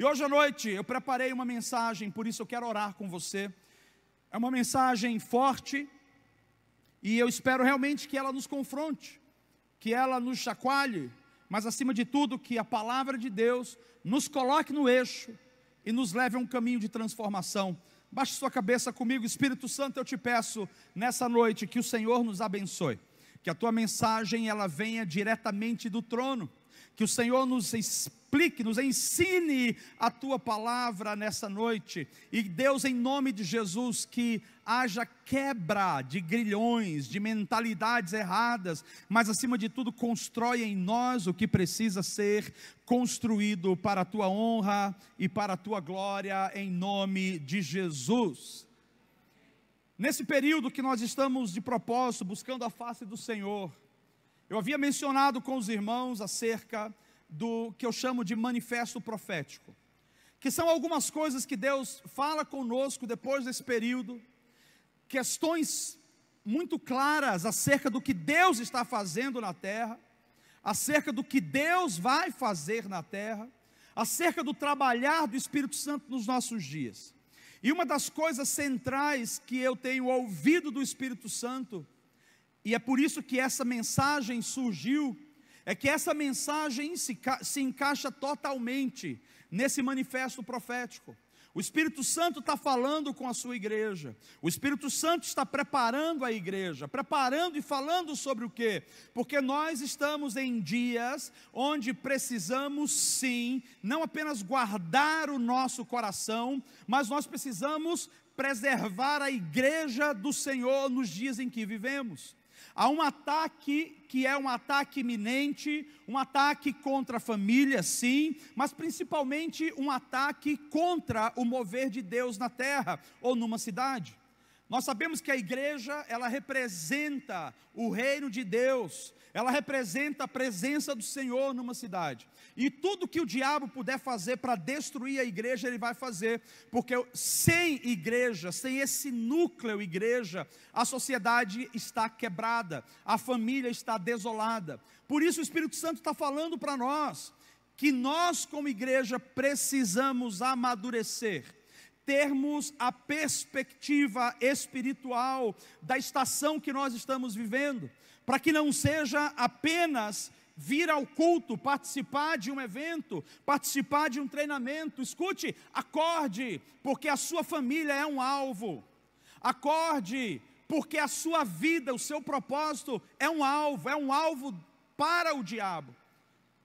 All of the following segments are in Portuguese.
hoje à noite eu preparei uma mensagem, por isso eu quero orar com você. É uma mensagem forte e eu espero realmente que ela nos confronte, que ela nos chacoalhe, mas acima de tudo que a palavra de Deus nos coloque no eixo e nos leve a um caminho de transformação. Baixe sua cabeça comigo. Espírito Santo, eu te peço nessa noite que o Senhor nos abençoe, que a tua mensagem ela venha diretamente do trono, que o Senhor nos explique, nos ensine a tua palavra nessa noite, e Deus, em nome de Jesus, que haja quebra de grilhões, de mentalidades erradas, mas acima de tudo constrói em nós o que precisa ser construído para a tua honra e para a tua glória, em nome de Jesus. Nesse período que nós estamos de propósito, buscando a face do Senhor, eu havia mencionado com os irmãos acerca do que eu chamo de manifesto profético, que são algumas coisas que Deus fala conosco depois desse período, questões muito claras acerca do que Deus está fazendo na terra, acerca do que Deus vai fazer na terra, acerca do trabalhar do Espírito Santo nos nossos dias. E uma das coisas centrais que eu tenho ouvido do Espírito Santo, e é por isso que essa mensagem surgiu, é que essa mensagem se encaixa totalmente nesse manifesto profético. O Espírito Santo está falando com a sua igreja, o Espírito Santo está preparando a igreja, preparando e falando sobre o quê? Porque nós estamos em dias onde precisamos sim, não apenas guardar o nosso coração, mas nós precisamos preservar a igreja do Senhor nos dias em que vivemos. Há um ataque que é um ataque iminente, um ataque contra a família, sim, mas principalmente um ataque contra o mover de Deus na terra ou numa cidade. Nós sabemos que a igreja, ela representa o reino de Deus, ela representa a presença do Senhor numa cidade. E tudo que o diabo puder fazer para destruir a igreja, ele vai fazer, porque sem igreja, sem esse núcleo igreja, a sociedade está quebrada, a família está desolada. Por isso o Espírito Santo está falando para nós, que nós como igreja precisamos amadurecer, termos a perspectiva espiritual da estação que nós estamos vivendo, para que não seja apenas vir ao culto, participar de um evento, participar de um treinamento. Escute, acorde, porque a sua família é um alvo. Acorde, porque a sua vida, o seu propósito é um alvo para o diabo,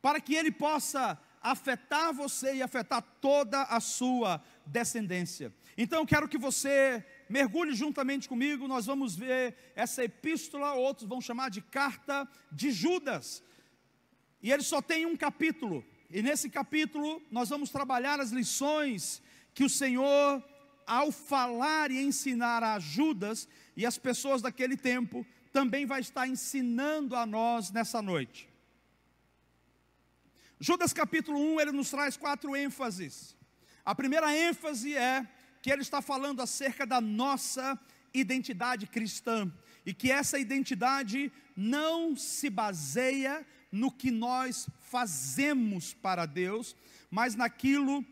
para que ele possa afetar você e afetar toda a sua descendência. Então eu quero que você mergulhe juntamente comigo. Nós vamos ver essa epístola, outros vão chamar de carta de Judas, e ele só tem um capítulo, e nesse capítulo nós vamos trabalhar as lições que o Senhor, ao falar e ensinar a Judas e as pessoas daquele tempo, também vai estar ensinando a nós nessa noite. Judas capítulo 1, ele nos traz 4 ênfases. A primeira ênfase é que ele está falando acerca da nossa identidade cristã, e que essa identidade não se baseia no que nós fazemos para Deus, mas naquilo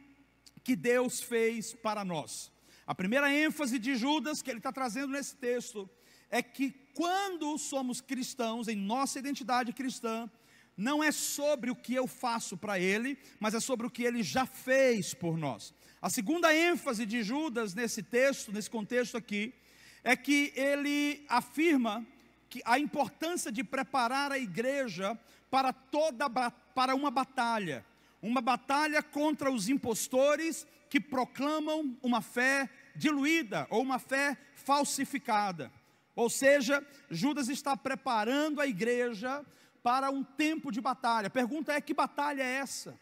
que Deus fez para nós. A primeira ênfase de Judas que ele está trazendo nesse texto é que quando somos cristãos, em nossa identidade cristã, não é sobre o que eu faço para Ele, mas é sobre o que Ele já fez por nós. A segunda ênfase de Judas nesse texto, nesse contexto aqui, é que ele afirma que a importância de preparar a igreja para uma batalha contra os impostores que proclamam uma fé diluída ou uma fé falsificada. Ou seja, Judas está preparando a igreja para um tempo de batalha. A pergunta é: que batalha é essa?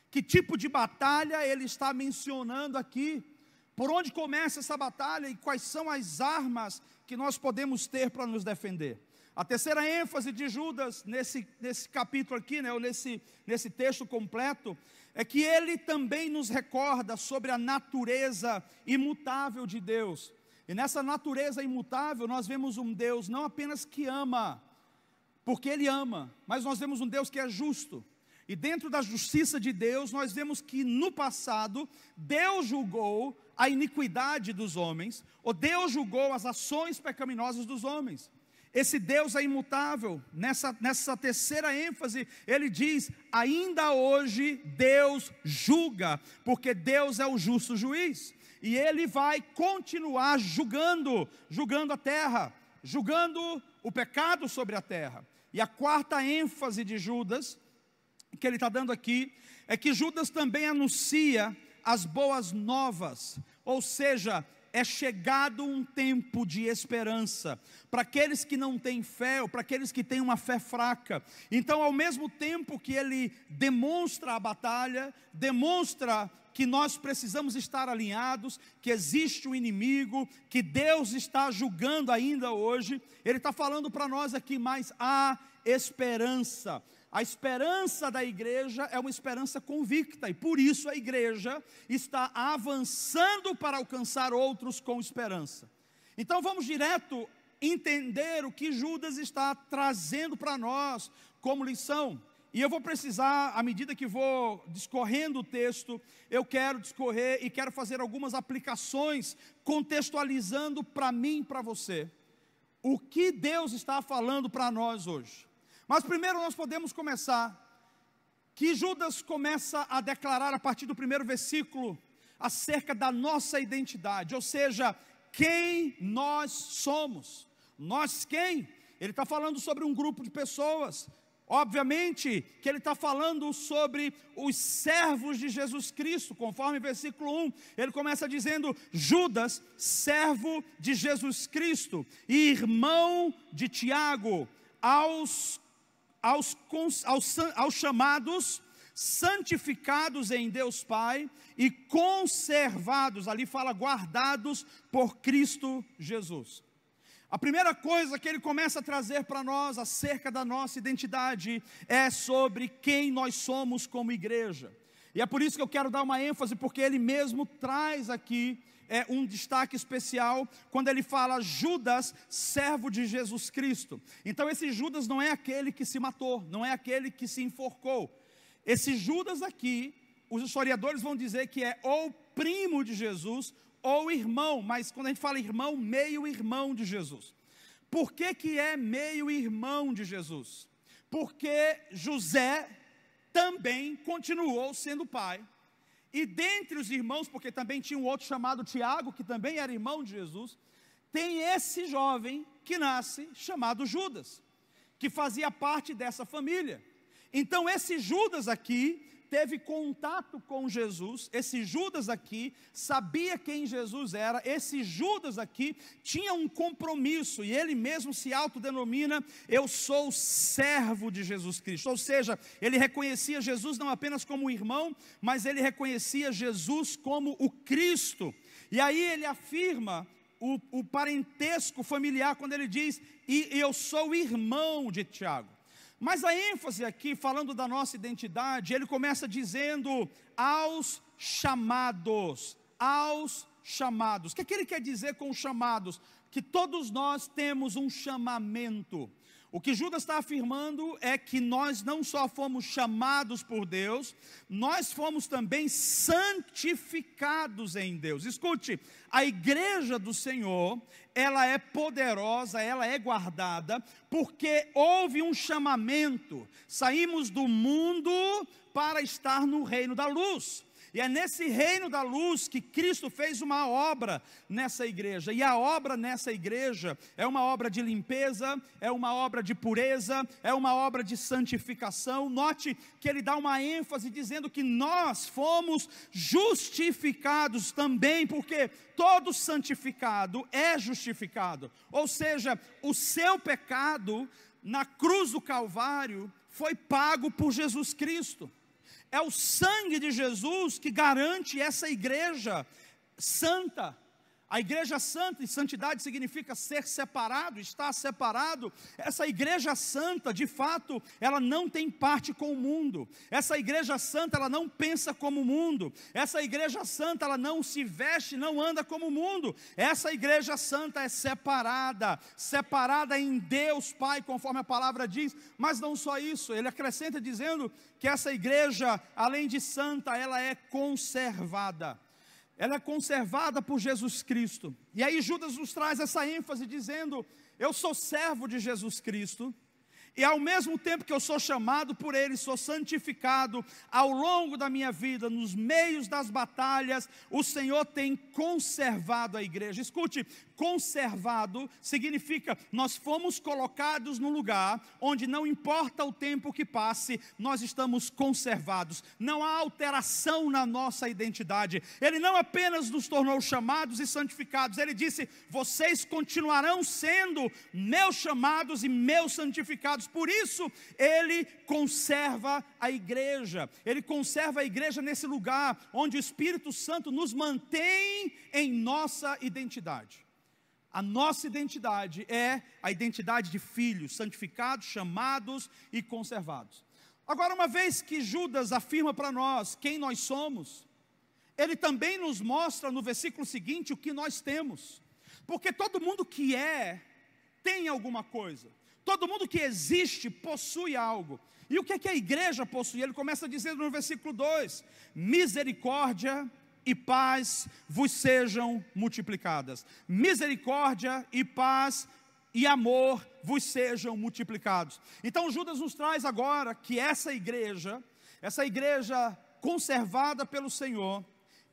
Que tipo de batalha ele está mencionando aqui? Por onde começa essa batalha e quais são as armas que nós podemos ter para nos defender? A terceira ênfase de Judas nesse capítulo aqui, ou nesse texto completo, é que ele também nos recorda sobre a natureza imutável de Deus. E nessa natureza imutável nós vemos um Deus não apenas que ama, porque Ele ama, mas nós vemos um Deus que é justo. e dentro da justiça de Deus, nós vemos que no passado, Deus julgou a iniquidade dos homens, ou Deus julgou as ações pecaminosas dos homens. Esse Deus é imutável. Nessa terceira ênfase, ele diz: ainda hoje Deus julga, porque Deus é o justo juiz, e ele vai continuar julgando a terra, julgando o pecado sobre a terra. E a quarta ênfase de Judas, que ele está dando aqui, é que Judas também anuncia as boas novas, ou seja, é chegado um tempo de esperança, para aqueles que não têm fé, ou para aqueles que têm uma fé fraca. Então, ao mesmo tempo que ele demonstra a batalha, demonstra que nós precisamos estar alinhados, que existe um inimigo, que Deus está julgando ainda hoje, ele está falando para nós aqui, mas há esperança. A esperança da igreja é uma esperança convicta, e por isso a igreja está avançando para alcançar outros com esperança. Então vamos direto entender o que Judas está trazendo para nós como lição. E eu vou precisar, à medida que vou discorrendo o texto, eu quero discorrer e quero fazer algumas aplicações, contextualizando para mim e para você, o que Deus está falando para nós hoje. Mas primeiro nós podemos começar, que Judas começa a declarar a partir do primeiro versículo, acerca da nossa identidade, ou seja, quem nós somos. Nós quem? Ele está falando sobre um grupo de pessoas. Obviamente que ele está falando sobre os servos de Jesus Cristo, conforme versículo 1, ele começa dizendo: Judas, servo de Jesus Cristo, e irmão de Tiago, aos chamados, santificados em Deus Pai, e conservados, ali fala guardados por Cristo Jesus. A primeira coisa que ele começa a trazer para nós acerca da nossa identidade é sobre quem nós somos como igreja. E é por isso que eu quero dar uma ênfase, porque ele mesmo traz aqui um destaque especial, quando ele fala Judas, servo de Jesus Cristo. Então esse Judas não é aquele que se matou, não é aquele que se enforcou. Esse Judas aqui, os historiadores vão dizer que é ou primo de Jesus, ou irmão, mas quando a gente fala irmão, meio irmão de Jesus. Por que é meio irmão de Jesus? Porque José também continuou sendo pai, e dentre os irmãos, porque também tinha um outro chamado Tiago, que também era irmão de Jesus, tem esse jovem que nasce, chamado Judas, que fazia parte dessa família. Então esse Judas aqui teve contato com Jesus, esse Judas aqui sabia quem Jesus era, esse Judas aqui tinha um compromisso, e ele mesmo se autodenomina: eu sou servo de Jesus Cristo. Ou seja, ele reconhecia Jesus não apenas como irmão, mas ele reconhecia Jesus como o Cristo. E aí ele afirma o parentesco familiar, quando ele diz: e eu sou irmão de Tiago. Mas a ênfase aqui, falando da nossa identidade, ele começa dizendo aos chamados, aos chamados. O que ele quer dizer com os chamados? Que todos nós temos um chamamento. O que Judas está afirmando é que nós não só fomos chamados por Deus, nós fomos também santificados em Deus. Escute, a igreja do Senhor, ela é poderosa, ela é guardada, porque houve um chamamento. Saímos do mundo para estar no reino da luz. E é nesse reino da luz que Cristo fez uma obra nessa igreja. E a obra nessa igreja é uma obra de limpeza, é uma obra de pureza, é uma obra de santificação. Note que ele dá uma ênfase dizendo que nós fomos justificados também, porque todo santificado é justificado. Ou seja, o seu pecado na cruz do Calvário foi pago por Jesus Cristo. É o sangue de Jesus que garante essa igreja santa. A igreja santa, e santidade significa ser separado, estar separado. Essa igreja santa, de fato, ela não tem parte com o mundo. Essa igreja santa, ela não pensa como o mundo. Essa igreja santa, ela não se veste, não anda como o mundo. Essa igreja santa é separada, separada em Deus Pai, conforme a palavra diz. Mas não só isso, ele acrescenta dizendo que essa igreja, além de santa, ela é conservada. Ela é conservada por Jesus Cristo. E aí Judas nos traz essa ênfase dizendo: eu sou servo de Jesus Cristo, e ao mesmo tempo que eu sou chamado por Ele, sou santificado ao longo da minha vida, nos meios das batalhas, o Senhor tem conservado a igreja. Escute, conservado significa nós fomos colocados no lugar onde não importa o tempo que passe, nós estamos conservados. Não há alteração na nossa identidade. Ele não apenas nos tornou chamados e santificados, Ele disse: vocês continuarão sendo meus chamados e meus santificados. Por isso, Ele conserva a igreja. Ele conserva a igreja nesse lugar onde o Espírito Santo nos mantém em nossa identidade. A nossa identidade é a identidade de filhos, santificados, chamados e conservados. Agora, uma vez que Judas afirma para nós quem nós somos, ele também nos mostra no versículo seguinte o que nós temos. Porque todo mundo que tem alguma coisa. Todo mundo que existe possui algo. E o que é que a igreja possui? Ele começa dizendo no versículo 2: misericórdia e paz vos sejam multiplicadas. Misericórdia e paz e amor vos sejam multiplicados. Então Judas nos traz agora que essa igreja conservada pelo Senhor,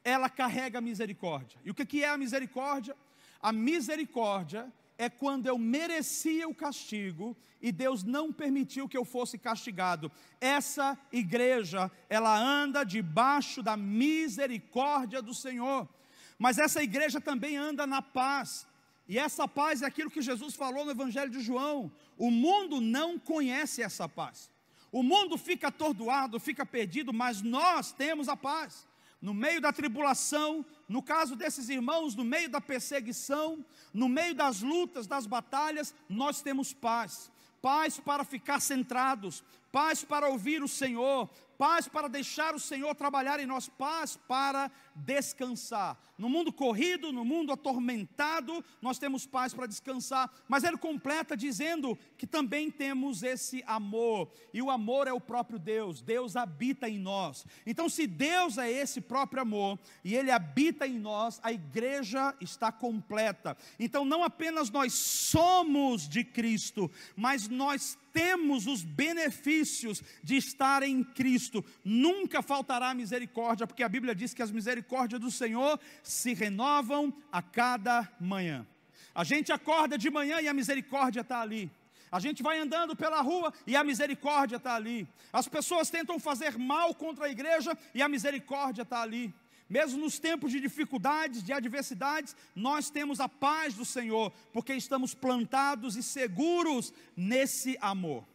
ela carrega misericórdia. E o que é a misericórdia? A misericórdia é quando eu merecia o castigo e Deus não permitiu que eu fosse castigado. Essa igreja, ela anda debaixo da misericórdia do Senhor. Mas essa igreja também anda na paz. E essa paz é aquilo que Jesus falou no Evangelho de João. O mundo não conhece essa paz. O mundo fica atordoado, fica perdido, mas nós temos a paz. No meio da tribulação, no caso desses irmãos, no meio da perseguição, no meio das lutas, das batalhas, nós temos paz. Paz para ficar centrados, paz para ouvir o Senhor, paz para deixar o Senhor trabalhar em nós, paz para descansar. No mundo corrido, no mundo atormentado, nós temos paz para descansar. Mas ele completa dizendo que também temos esse amor. E o amor é o próprio Deus. Deus habita em nós. Então, se Deus é esse próprio amor e Ele habita em nós, a igreja está completa. Então, não apenas nós somos de Cristo, mas nós temos os benefícios de estar em Cristo. Nunca faltará misericórdia, porque a Bíblia diz que as misericórdias do Senhor se renovam a cada manhã. A gente acorda de manhã e a misericórdia está ali. A gente vai andando pela rua e a misericórdia está ali. As pessoas tentam fazer mal contra a igreja e a misericórdia está ali. Mesmo nos tempos de dificuldades, de adversidades, nós temos a paz do Senhor, porque estamos plantados e seguros nesse amor.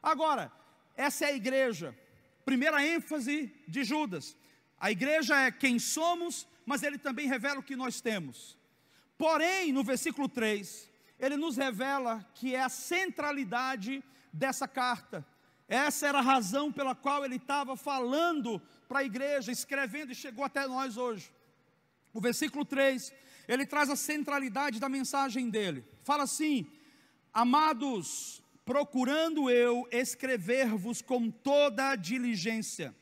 Agora, essa é a igreja. Primeira ênfase de Judas. A igreja é quem somos, mas ele também revela o que nós temos. Porém, no versículo 3, ele nos revela que é a centralidade dessa carta. Essa era a razão pela qual ele estava falando para a igreja, escrevendo e chegou até nós hoje. O versículo 3, ele traz a centralidade da mensagem dele. Fala assim: amados, procurando eu escrever-vos com toda a diligência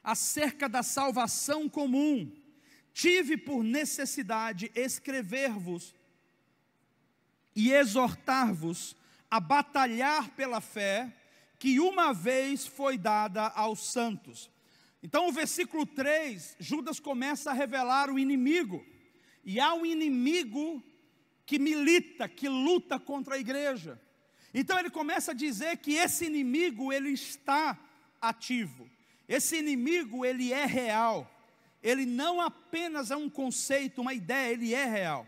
acerca da salvação comum, tive por necessidade escrever-vos e exortar-vos a batalhar pela fé que uma vez foi dada aos santos. Então o versículo 3, Judas começa a revelar o inimigo. E há um inimigo que milita, que luta contra a igreja. Então ele começa a dizer que esse inimigo, ele está ativo. Esse inimigo, ele é real. Ele não apenas é um conceito, uma ideia, ele é real.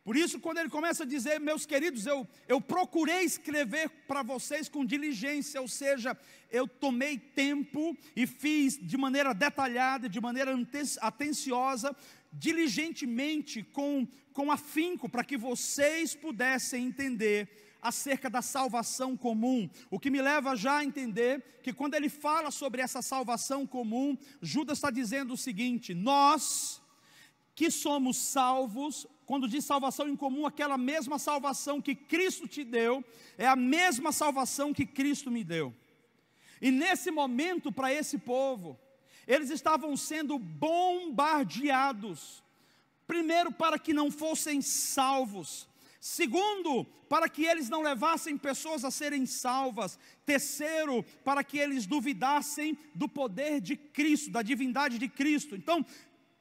Por isso, quando ele começa a dizer, meus queridos, eu procurei escrever para vocês com diligência, ou seja, eu tomei tempo e fiz de maneira detalhada, de maneira atenciosa, diligentemente, com afinco, para que vocês pudessem entender acerca da salvação comum, o que me leva já a entender que quando ele fala sobre essa salvação comum, Judas está dizendo o seguinte: nós que somos salvos, quando diz salvação em comum, aquela mesma salvação que Cristo te deu, é a mesma salvação que Cristo me deu. E nesse momento, para esse povo, eles estavam sendo bombardeados, primeiro para que não fossem salvos, segundo, para que eles não levassem pessoas a serem salvas, terceiro, para que eles duvidassem do poder de Cristo, da divindade de Cristo. Então,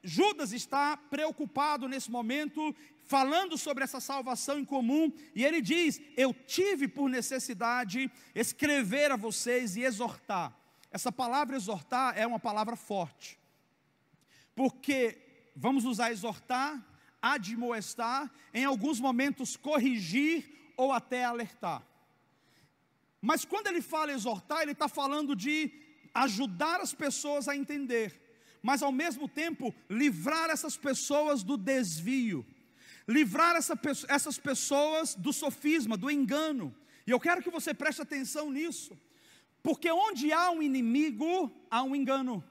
Judas está preocupado nesse momento, falando sobre essa salvação em comum, e ele diz: eu tive por necessidade escrever a vocês e exortar. Essa palavra exortar é uma palavra forte, porque vamos usar exortar, admoestar, em alguns momentos corrigir ou até alertar. Mas quando ele fala exortar, ele está falando de ajudar as pessoas a entender, mas ao mesmo tempo livrar essas pessoas do desvio, livrar essas pessoas do sofisma, do engano. E eu quero que você preste atenção nisso, porque onde há um inimigo, há um engano.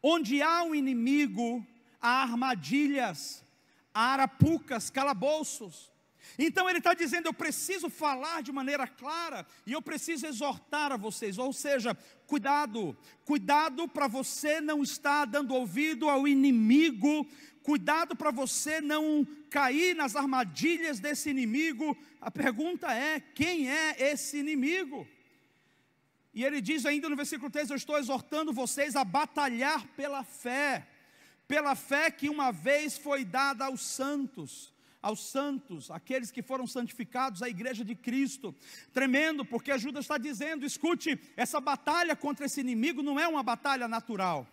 Onde há um inimigo, há armadilhas, há arapucas, calabouços. Então ele está dizendo: eu preciso falar de maneira clara, e eu preciso exortar a vocês, ou seja, cuidado para você não estar dando ouvido ao inimigo, cuidado para você não cair nas armadilhas desse inimigo. A pergunta é: quem é esse inimigo? E ele diz ainda no versículo 3, eu estou exortando vocês a batalhar pela fé que uma vez foi dada aos santos, aqueles que foram santificados, a igreja de Cristo. Tremendo, porque Judas está dizendo: escute, essa batalha contra esse inimigo não é uma batalha natural,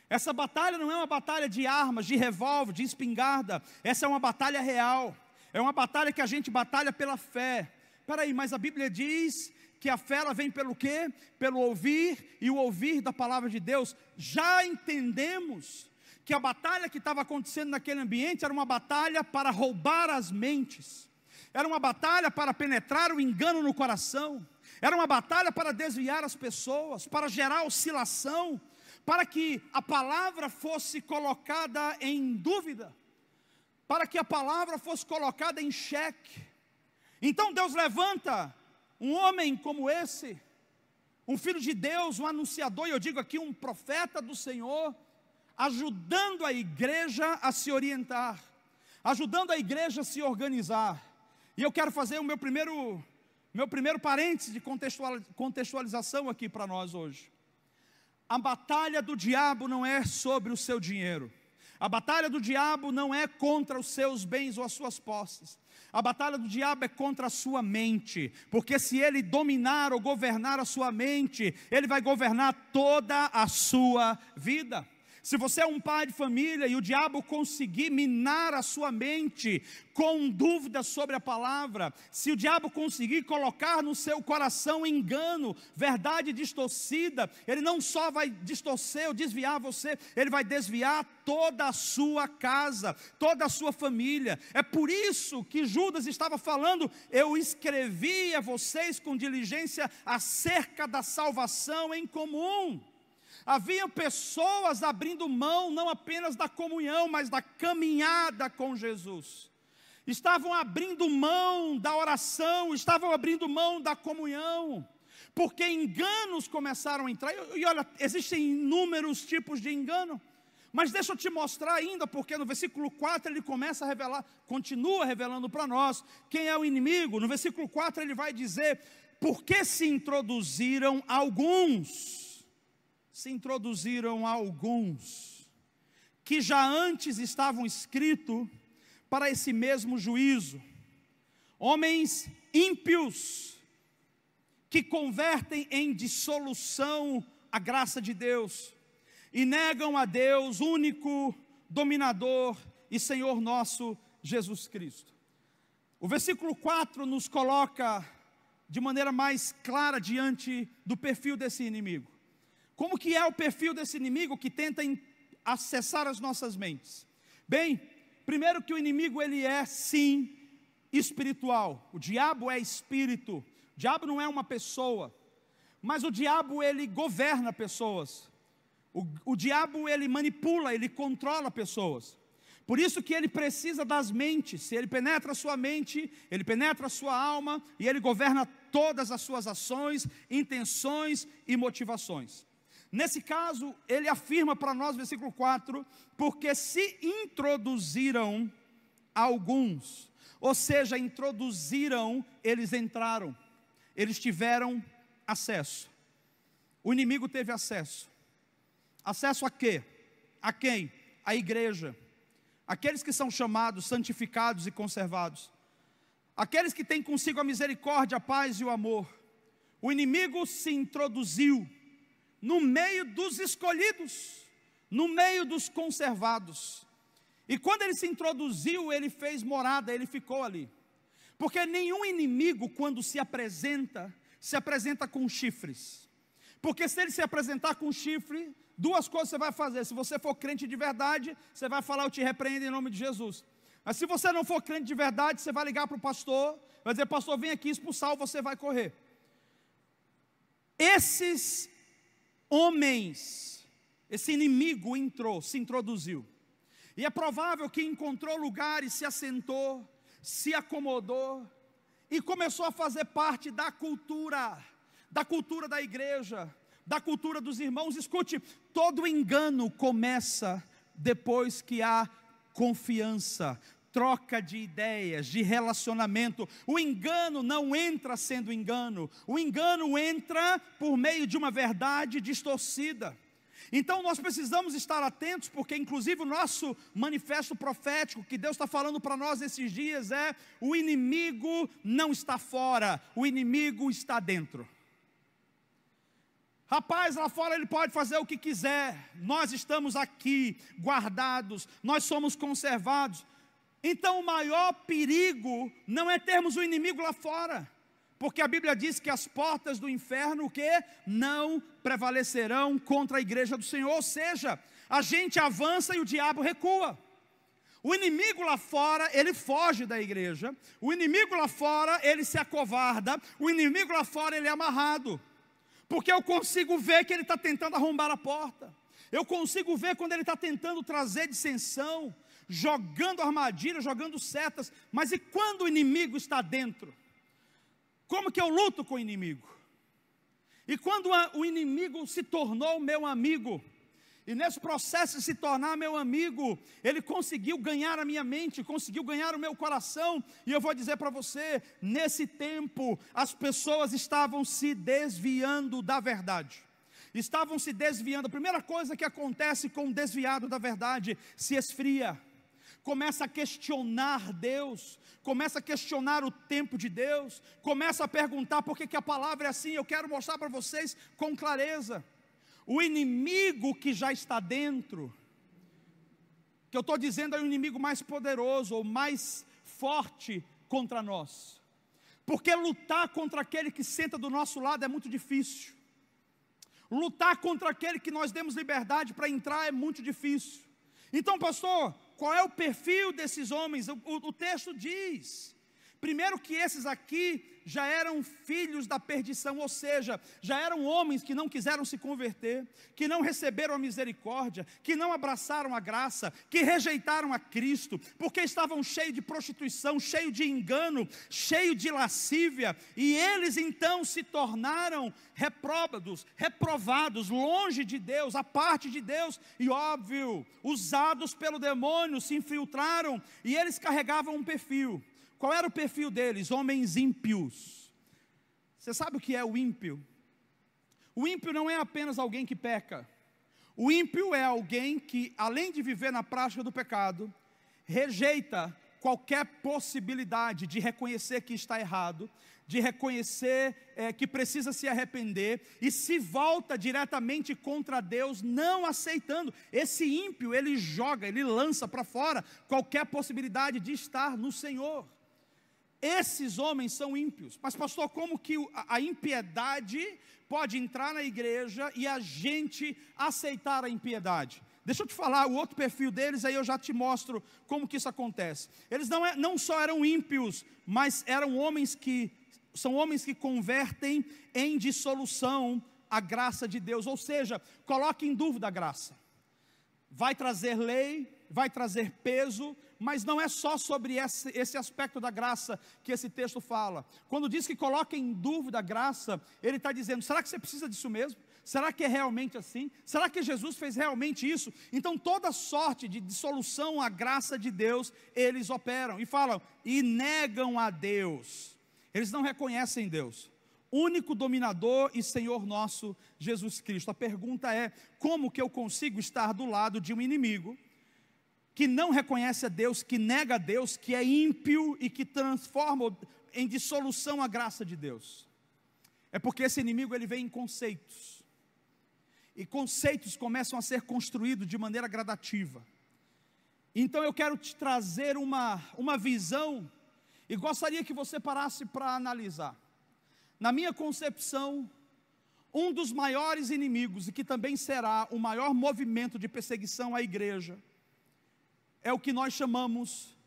essa batalha não é uma batalha de armas, de revólver, de espingarda, essa é uma batalha real, é uma batalha que a gente batalha pela fé. Peraí, mas a Bíblia diz que a fé ela vem pelo quê? Pelo ouvir, e o ouvir da palavra de Deus. Já entendemos que a batalha que estava acontecendo naquele ambiente era uma batalha para roubar as mentes, era uma batalha para penetrar o engano no coração, era uma batalha para desviar as pessoas, para gerar oscilação, para que a palavra fosse colocada em dúvida, para que a palavra fosse colocada em xeque. Então Deus levanta um homem como esse, um filho de Deus, um anunciador, e eu digo aqui um profeta do Senhor, ajudando a igreja a se orientar, ajudando a igreja a se organizar. E eu quero fazer o meu primeiro parênteses de contextualização aqui para nós hoje. A batalha do diabo não é sobre o seu dinheiro, a batalha do diabo não é contra os seus bens ou as suas posses, a batalha do diabo é contra a sua mente, porque se ele dominar ou governar a sua mente, ele vai governar toda a sua vida. Se você é um pai de família e o diabo conseguir minar a sua mente com dúvidas sobre a palavra, se o diabo conseguir colocar no seu coração engano, verdade distorcida, ele não só vai distorcer ou desviar você, ele vai desviar toda a sua casa, toda a sua família. É por isso que Judas estava falando: eu escrevi a vocês com diligência acerca da salvação em comum. Havia pessoas abrindo mão não apenas da comunhão, mas da caminhada com Jesus. Estavam abrindo mão da oração, estavam abrindo mão da comunhão, porque enganos começaram a entrar. E olha, existem inúmeros tipos de engano, mas deixa eu te mostrar ainda, porque no versículo 4 ele começa a revelar, continua revelando para nós quem é o inimigo. No versículo 4 ele vai dizer: porque se introduziram alguns que já antes estavam escritos para esse mesmo juízo, homens ímpios que convertem em dissolução a graça de Deus e negam a Deus, único dominador e Senhor nosso Jesus Cristo. O versículo 4 nos coloca de maneira mais clara diante do perfil desse inimigo. Como que é o perfil desse inimigo que tenta acessar as nossas mentes? Bem, primeiro que o inimigo ele é sim espiritual. O diabo é espírito. O diabo não é uma pessoa, mas o diabo ele governa pessoas. O diabo ele manipula, ele controla pessoas. Por isso que ele precisa das mentes. Se ele penetra a sua mente, ele penetra a sua alma e ele governa todas as suas ações, intenções e motivações. Nesse caso, ele afirma para nós, versículo 4, porque se introduziram alguns, ou seja, introduziram, eles entraram, eles tiveram acesso. O inimigo teve acesso. Acesso a quê? A quem? A igreja. Aqueles que são chamados, santificados e conservados. Aqueles que têm consigo a misericórdia, a paz e o amor. O inimigo se introduziu no meio dos escolhidos, no meio dos conservados. E quando ele se introduziu, ele fez morada, ele ficou ali. Porque nenhum inimigo, quando se apresenta com chifres. Porque se ele se apresentar com chifre, duas coisas você vai fazer. Se você for crente de verdade, você vai falar: eu te repreendo em nome de Jesus. Mas se você não for crente de verdade, você vai ligar para o pastor, vai dizer: pastor, vem aqui expulsar, ou você vai correr. Esses homens, esse inimigo entrou, se introduziu. E é provável que encontrou lugar e se assentou, se acomodou e começou a fazer parte da cultura da igreja, da cultura dos irmãos. Escute, todo engano começa depois que há confiança, troca de ideias, de relacionamento. O engano não entra sendo engano, o engano entra por meio de uma verdade distorcida. Então nós precisamos estar atentos, porque inclusive o nosso manifesto profético que Deus está falando para nós esses dias é: o inimigo não está fora, o inimigo está dentro. Rapaz, lá fora ele pode fazer o que quiser, nós estamos aqui guardados, nós somos conservados. Então o maior perigo não é termos o inimigo lá fora, porque a Bíblia diz que as portas do inferno, o quê? Não prevalecerão contra a igreja do Senhor. Ou seja, a gente avança e o diabo recua. O inimigo lá fora, ele foge da igreja. O inimigo lá fora, ele se acovarda. O inimigo lá fora, ele é amarrado. Porque eu consigo ver que ele está tentando arrombar a porta. Eu consigo ver quando ele está tentando trazer dissensão, jogando armadilha, jogando setas. Mas e quando o inimigo está dentro? Como que eu luto com o inimigo? E quando o inimigo se tornou meu amigo, e nesse processo de se tornar meu amigo, ele conseguiu ganhar a minha mente, conseguiu ganhar o meu coração. E eu vou dizer para você, nesse tempo, as pessoas estavam se desviando da verdade. Estavam se desviando. A primeira coisa que acontece com o desviado da verdade: se esfria. Começa a questionar Deus, começa a questionar o tempo de Deus, começa a perguntar por que a palavra é assim. Eu quero mostrar para vocês com clareza. O inimigo que já está dentro, que eu estou dizendo, é o inimigo mais poderoso ou mais forte contra nós. Porque lutar contra aquele que senta do nosso lado é muito difícil. Lutar contra aquele que nós demos liberdade para entrar é muito difícil. Então, pastor, qual é o perfil desses homens? O texto diz, primeiro, que esses aqui já eram filhos da perdição, ou seja, já eram homens que não quiseram se converter, que não receberam a misericórdia, que não abraçaram a graça, que rejeitaram a Cristo, porque estavam cheios de prostituição, cheios de engano, cheios de lascívia, e eles então se tornaram reprovados, longe de Deus, à parte de Deus, e óbvio, usados pelo demônio, se infiltraram, e eles carregavam um perfil. Qual era o perfil deles? Homens ímpios. Você sabe o que é o ímpio? O ímpio não é apenas alguém que peca. O ímpio é alguém que, além de viver na prática do pecado, rejeita qualquer possibilidade de reconhecer que está errado, de reconhecer que precisa se arrepender, e se volta diretamente contra Deus, não aceitando. Esse ímpio, ele joga, ele lança para fora qualquer possibilidade de estar no Senhor. esses homens são ímpios. Mas pastor, como que a impiedade pode entrar na igreja e a gente aceitar a impiedade? Deixa eu te falar o outro perfil deles, aí eu já te mostro como que isso acontece. Eles não só eram ímpios, mas eram são homens que convertem em dissolução a graça de Deus, ou seja, coloca em dúvida a graça. Vai trazer lei, vai trazer peso, mas não é só sobre esse aspecto da graça que esse texto fala. Quando diz que coloca em dúvida a graça, ele está dizendo, será que você precisa disso mesmo? Será que é realmente assim? Será que Jesus fez realmente isso? Então toda sorte de dissolução à graça de Deus, eles operam, e falam, e negam a Deus. Eles não reconhecem Deus, único dominador e Senhor nosso, Jesus Cristo. A pergunta é, como que eu consigo estar do lado de um inimigo que não reconhece a Deus, que nega a Deus, que é ímpio e que transforma em dissolução a graça de Deus? É porque esse inimigo ele vem em conceitos, e conceitos começam a ser construídos de maneira gradativa. Então eu quero te trazer uma visão, e gostaria que você parasse para analisar. Na minha concepção, um dos maiores inimigos, e que também será o maior movimento de perseguição à igreja, é o que nós chamamos,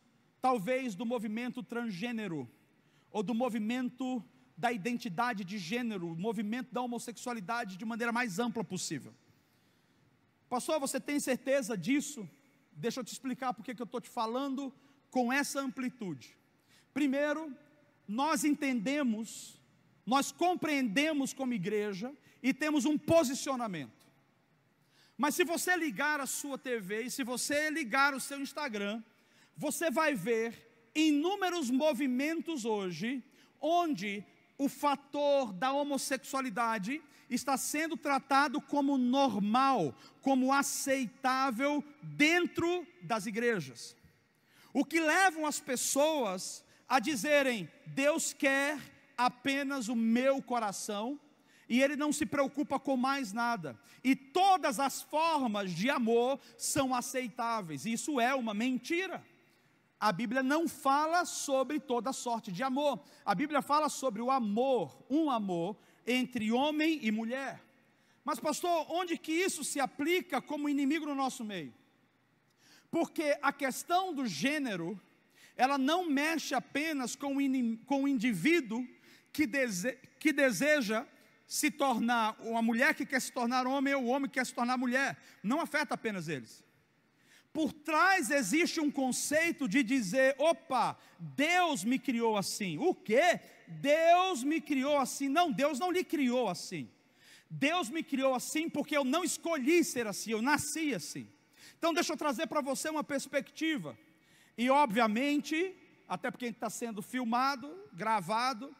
talvez, do movimento transgênero, ou do movimento da identidade de gênero, o movimento da homossexualidade de maneira mais ampla possível. Pastor, você tem certeza disso? Deixa eu te explicar porque que eu estou te falando com essa amplitude. Primeiro, nós entendemos, nós compreendemos como igreja e temos um posicionamento. Mas se você ligar a sua TV e se você ligar o seu Instagram, você vai ver inúmeros movimentos hoje, onde o fator da homossexualidade está sendo tratado como normal, como aceitável dentro das igrejas. O que levam as pessoas a dizerem, Deus quer apenas o meu coração, e Ele não se preocupa com mais nada, e todas as formas de amor são aceitáveis. Isso é uma mentira. A Bíblia não fala sobre toda sorte de amor. A Bíblia fala sobre o amor, um amor entre homem e mulher. Mas pastor, onde que isso se aplica como inimigo no nosso meio? Porque a questão do gênero, ela não mexe apenas com o indivíduo que deseja se tornar, uma mulher que quer se tornar homem, ou o homem que quer se tornar mulher. Não afeta apenas eles. Por trás existe um conceito de dizer, opa, Deus me criou assim. O quê? Deus me criou assim. Não, Deus não lhe criou assim. Deus me criou assim porque eu não escolhi ser assim, eu nasci assim. Então deixa eu trazer para você uma perspectiva. E obviamente, até porque está sendo filmado, gravado,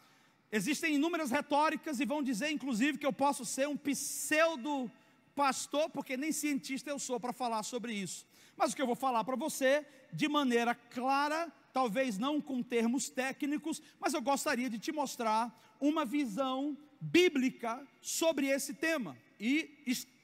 existem inúmeras retóricas e vão dizer inclusive que eu posso ser um pseudo pastor, porque nem cientista eu sou para falar sobre isso. Mas o que eu vou falar para você, de maneira clara, talvez não com termos técnicos, mas eu gostaria de te mostrar uma visão bíblica sobre esse tema. E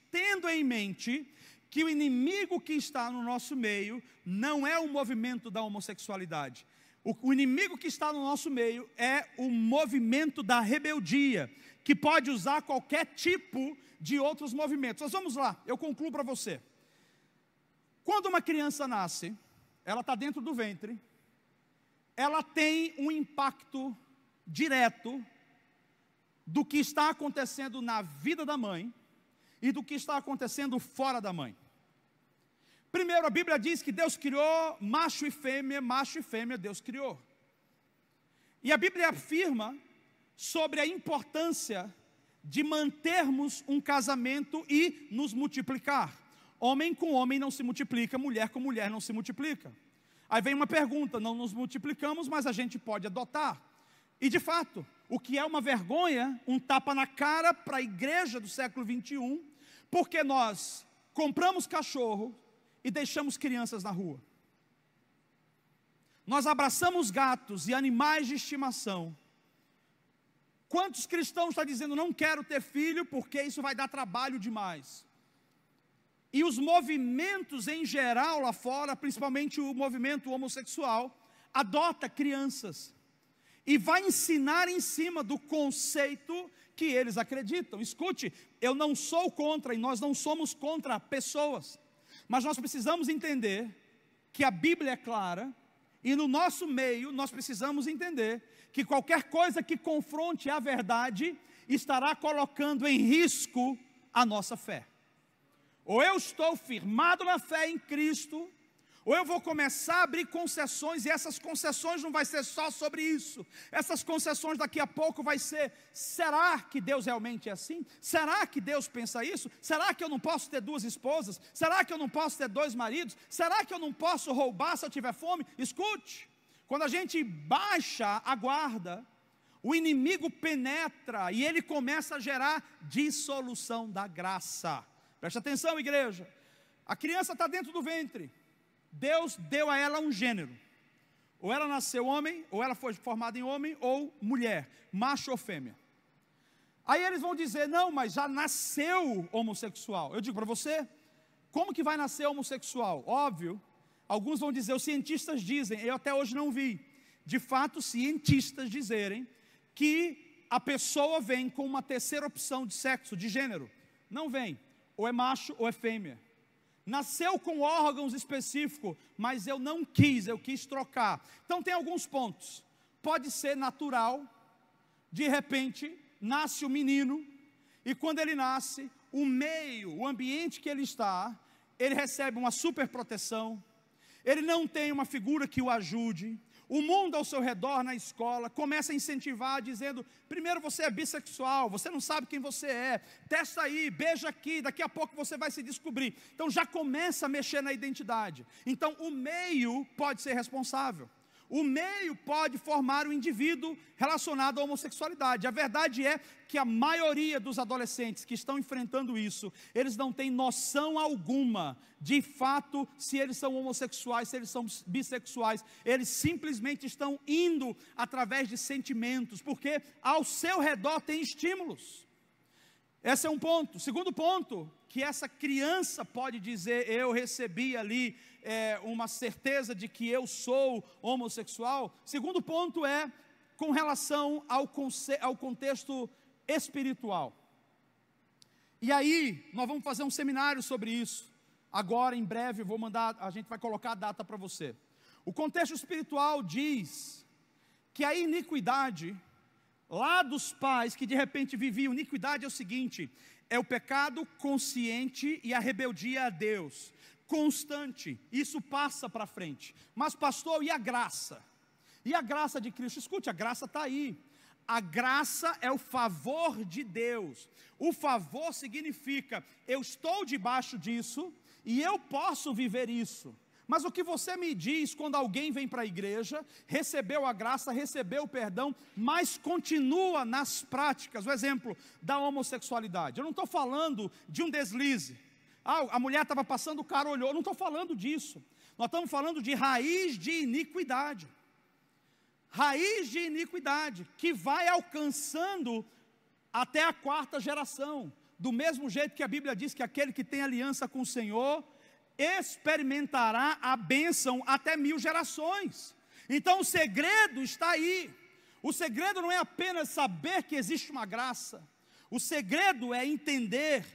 tendo em mente que o inimigo que está no nosso meio não é o movimento da homossexualidade. O inimigo que está no nosso meio é o movimento da rebeldia, que pode usar qualquer tipo de outros movimentos. Mas vamos lá, eu concluo para você. Quando uma criança nasce, ela está dentro do ventre, ela tem um impacto direto do que está acontecendo na vida da mãe e do que está acontecendo fora da mãe. Primeiro, a Bíblia diz que Deus criou macho e fêmea Deus criou. E a Bíblia afirma sobre a importância de mantermos um casamento e nos multiplicar. Homem com homem não se multiplica, mulher com mulher não se multiplica. Aí vem uma pergunta, não nos multiplicamos, mas a gente pode adotar. E de fato, o que é uma vergonha, um tapa na cara para a igreja do século 21, porque nós compramos cachorro e deixamos crianças na rua. Nós abraçamos gatos e animais de estimação. Quantos cristãos estão dizendo, não quero ter filho porque isso vai dar trabalho demais? E os movimentos em geral lá fora, principalmente o movimento homossexual, adota crianças. e vai ensinar em cima do conceito que eles acreditam. Escute, eu não sou contra, e nós não somos contra pessoas, mas nós precisamos entender que a Bíblia é clara, e no nosso meio nós precisamos entender que qualquer coisa que confronte a verdade estará colocando em risco a nossa fé. Ou eu estou firmado na fé em Cristo, ou eu vou começar a abrir concessões, e essas concessões não vai ser só sobre isso. Essas concessões daqui a pouco vai ser: será que Deus realmente é assim? Será que Deus pensa isso? Será que eu não posso ter 2 esposas? Será que eu não posso ter 2 maridos? Será que eu não posso roubar se eu tiver fome? Escute, quando a gente baixa a guarda, o inimigo penetra e ele começa a gerar dissolução da graça. Preste atenção, igreja. A criança está dentro do ventre. Deus deu a ela um gênero. Ou ela nasceu homem, ou ela foi formada em homem ou mulher, macho ou fêmea. Aí eles vão dizer: não, mas já nasceu homossexual. Eu digo para você, como que vai nascer homossexual? Óbvio, alguns vão dizer, os cientistas dizem, eu até hoje não vi, de fato, cientistas dizerem que a pessoa vem com uma terceira opção de sexo, de gênero. Não vem, ou é macho ou é fêmea. Nasceu com órgãos específicos, mas eu não quis, eu quis trocar. Então tem alguns pontos. Pode ser natural, de repente, nasce o menino, e quando ele nasce, o meio, o ambiente que ele está, ele recebe uma super proteção, ele não tem uma figura que o ajude. O mundo ao seu redor na escola começa a incentivar, dizendo: primeiro você é bissexual, você não sabe quem você é, testa aí, beija aqui, daqui a pouco você vai se descobrir. Então já começa a mexer na identidade. Então o meio pode ser responsável. O meio pode formar um indivíduo relacionado à homossexualidade. A verdade é que a maioria dos adolescentes que estão enfrentando isso, eles não têm noção alguma, de fato, se eles são homossexuais, se eles são bissexuais. Eles simplesmente estão indo através de sentimentos, porque ao seu redor tem estímulos. Esse é um ponto. Segundo ponto, que essa criança pode dizer: eu recebi ali uma certeza de que eu sou homossexual. Segundo ponto é com relação ao contexto espiritual. E aí, nós vamos fazer um seminário sobre isso. Agora, em breve, a gente vai colocar a data para você. O contexto espiritual diz que a iniquidade lá dos pais que de repente viviam, iniquidade é o seguinte: é o pecado consciente e a rebeldia a Deus, constante. Isso passa para frente. Mas pastor, e a graça? E a graça de Cristo? Escute, a graça está aí. A graça é o favor de Deus. O favor significa: eu estou debaixo disso e eu posso viver isso. Mas o que você me diz quando alguém vem para a igreja, recebeu a graça, recebeu o perdão, mas continua nas práticas? O exemplo da homossexualidade. Eu não estou falando de um deslize. A mulher estava passando, o cara olhou. Eu não estou falando disso. Nós estamos falando de raiz de iniquidade. Raiz de iniquidade, que vai alcançando até a 4ª geração. Do mesmo jeito que a Bíblia diz que aquele que tem aliança com o Senhor experimentará a bênção até 1000 gerações. Então o segredo está aí. O segredo não é apenas saber que existe uma graça. O segredo é entender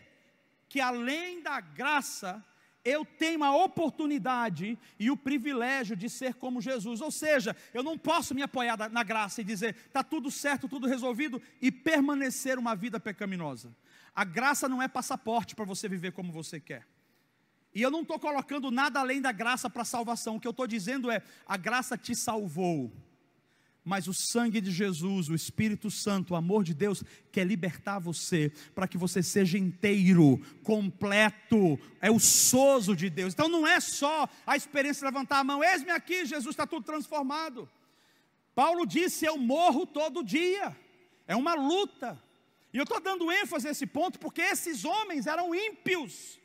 que além da graça, eu tenho a oportunidade e o privilégio de ser como Jesus. Ou seja, eu não posso me apoiar na graça e dizer: está tudo certo, tudo resolvido, e permanecer uma vida pecaminosa. A graça não é passaporte para você viver como você quer. E eu não estou colocando nada além da graça para salvação. O que eu estou dizendo é: a graça te salvou, mas o sangue de Jesus, o Espírito Santo, o amor de Deus quer libertar você, para que você seja inteiro, completo, é o sozo de Deus. Então não é só a experiência de levantar a mão: eis-me aqui, Jesus, está tudo transformado. Paulo disse: eu morro todo dia, é uma luta. E eu estou dando ênfase a esse ponto, porque esses homens eram ímpios,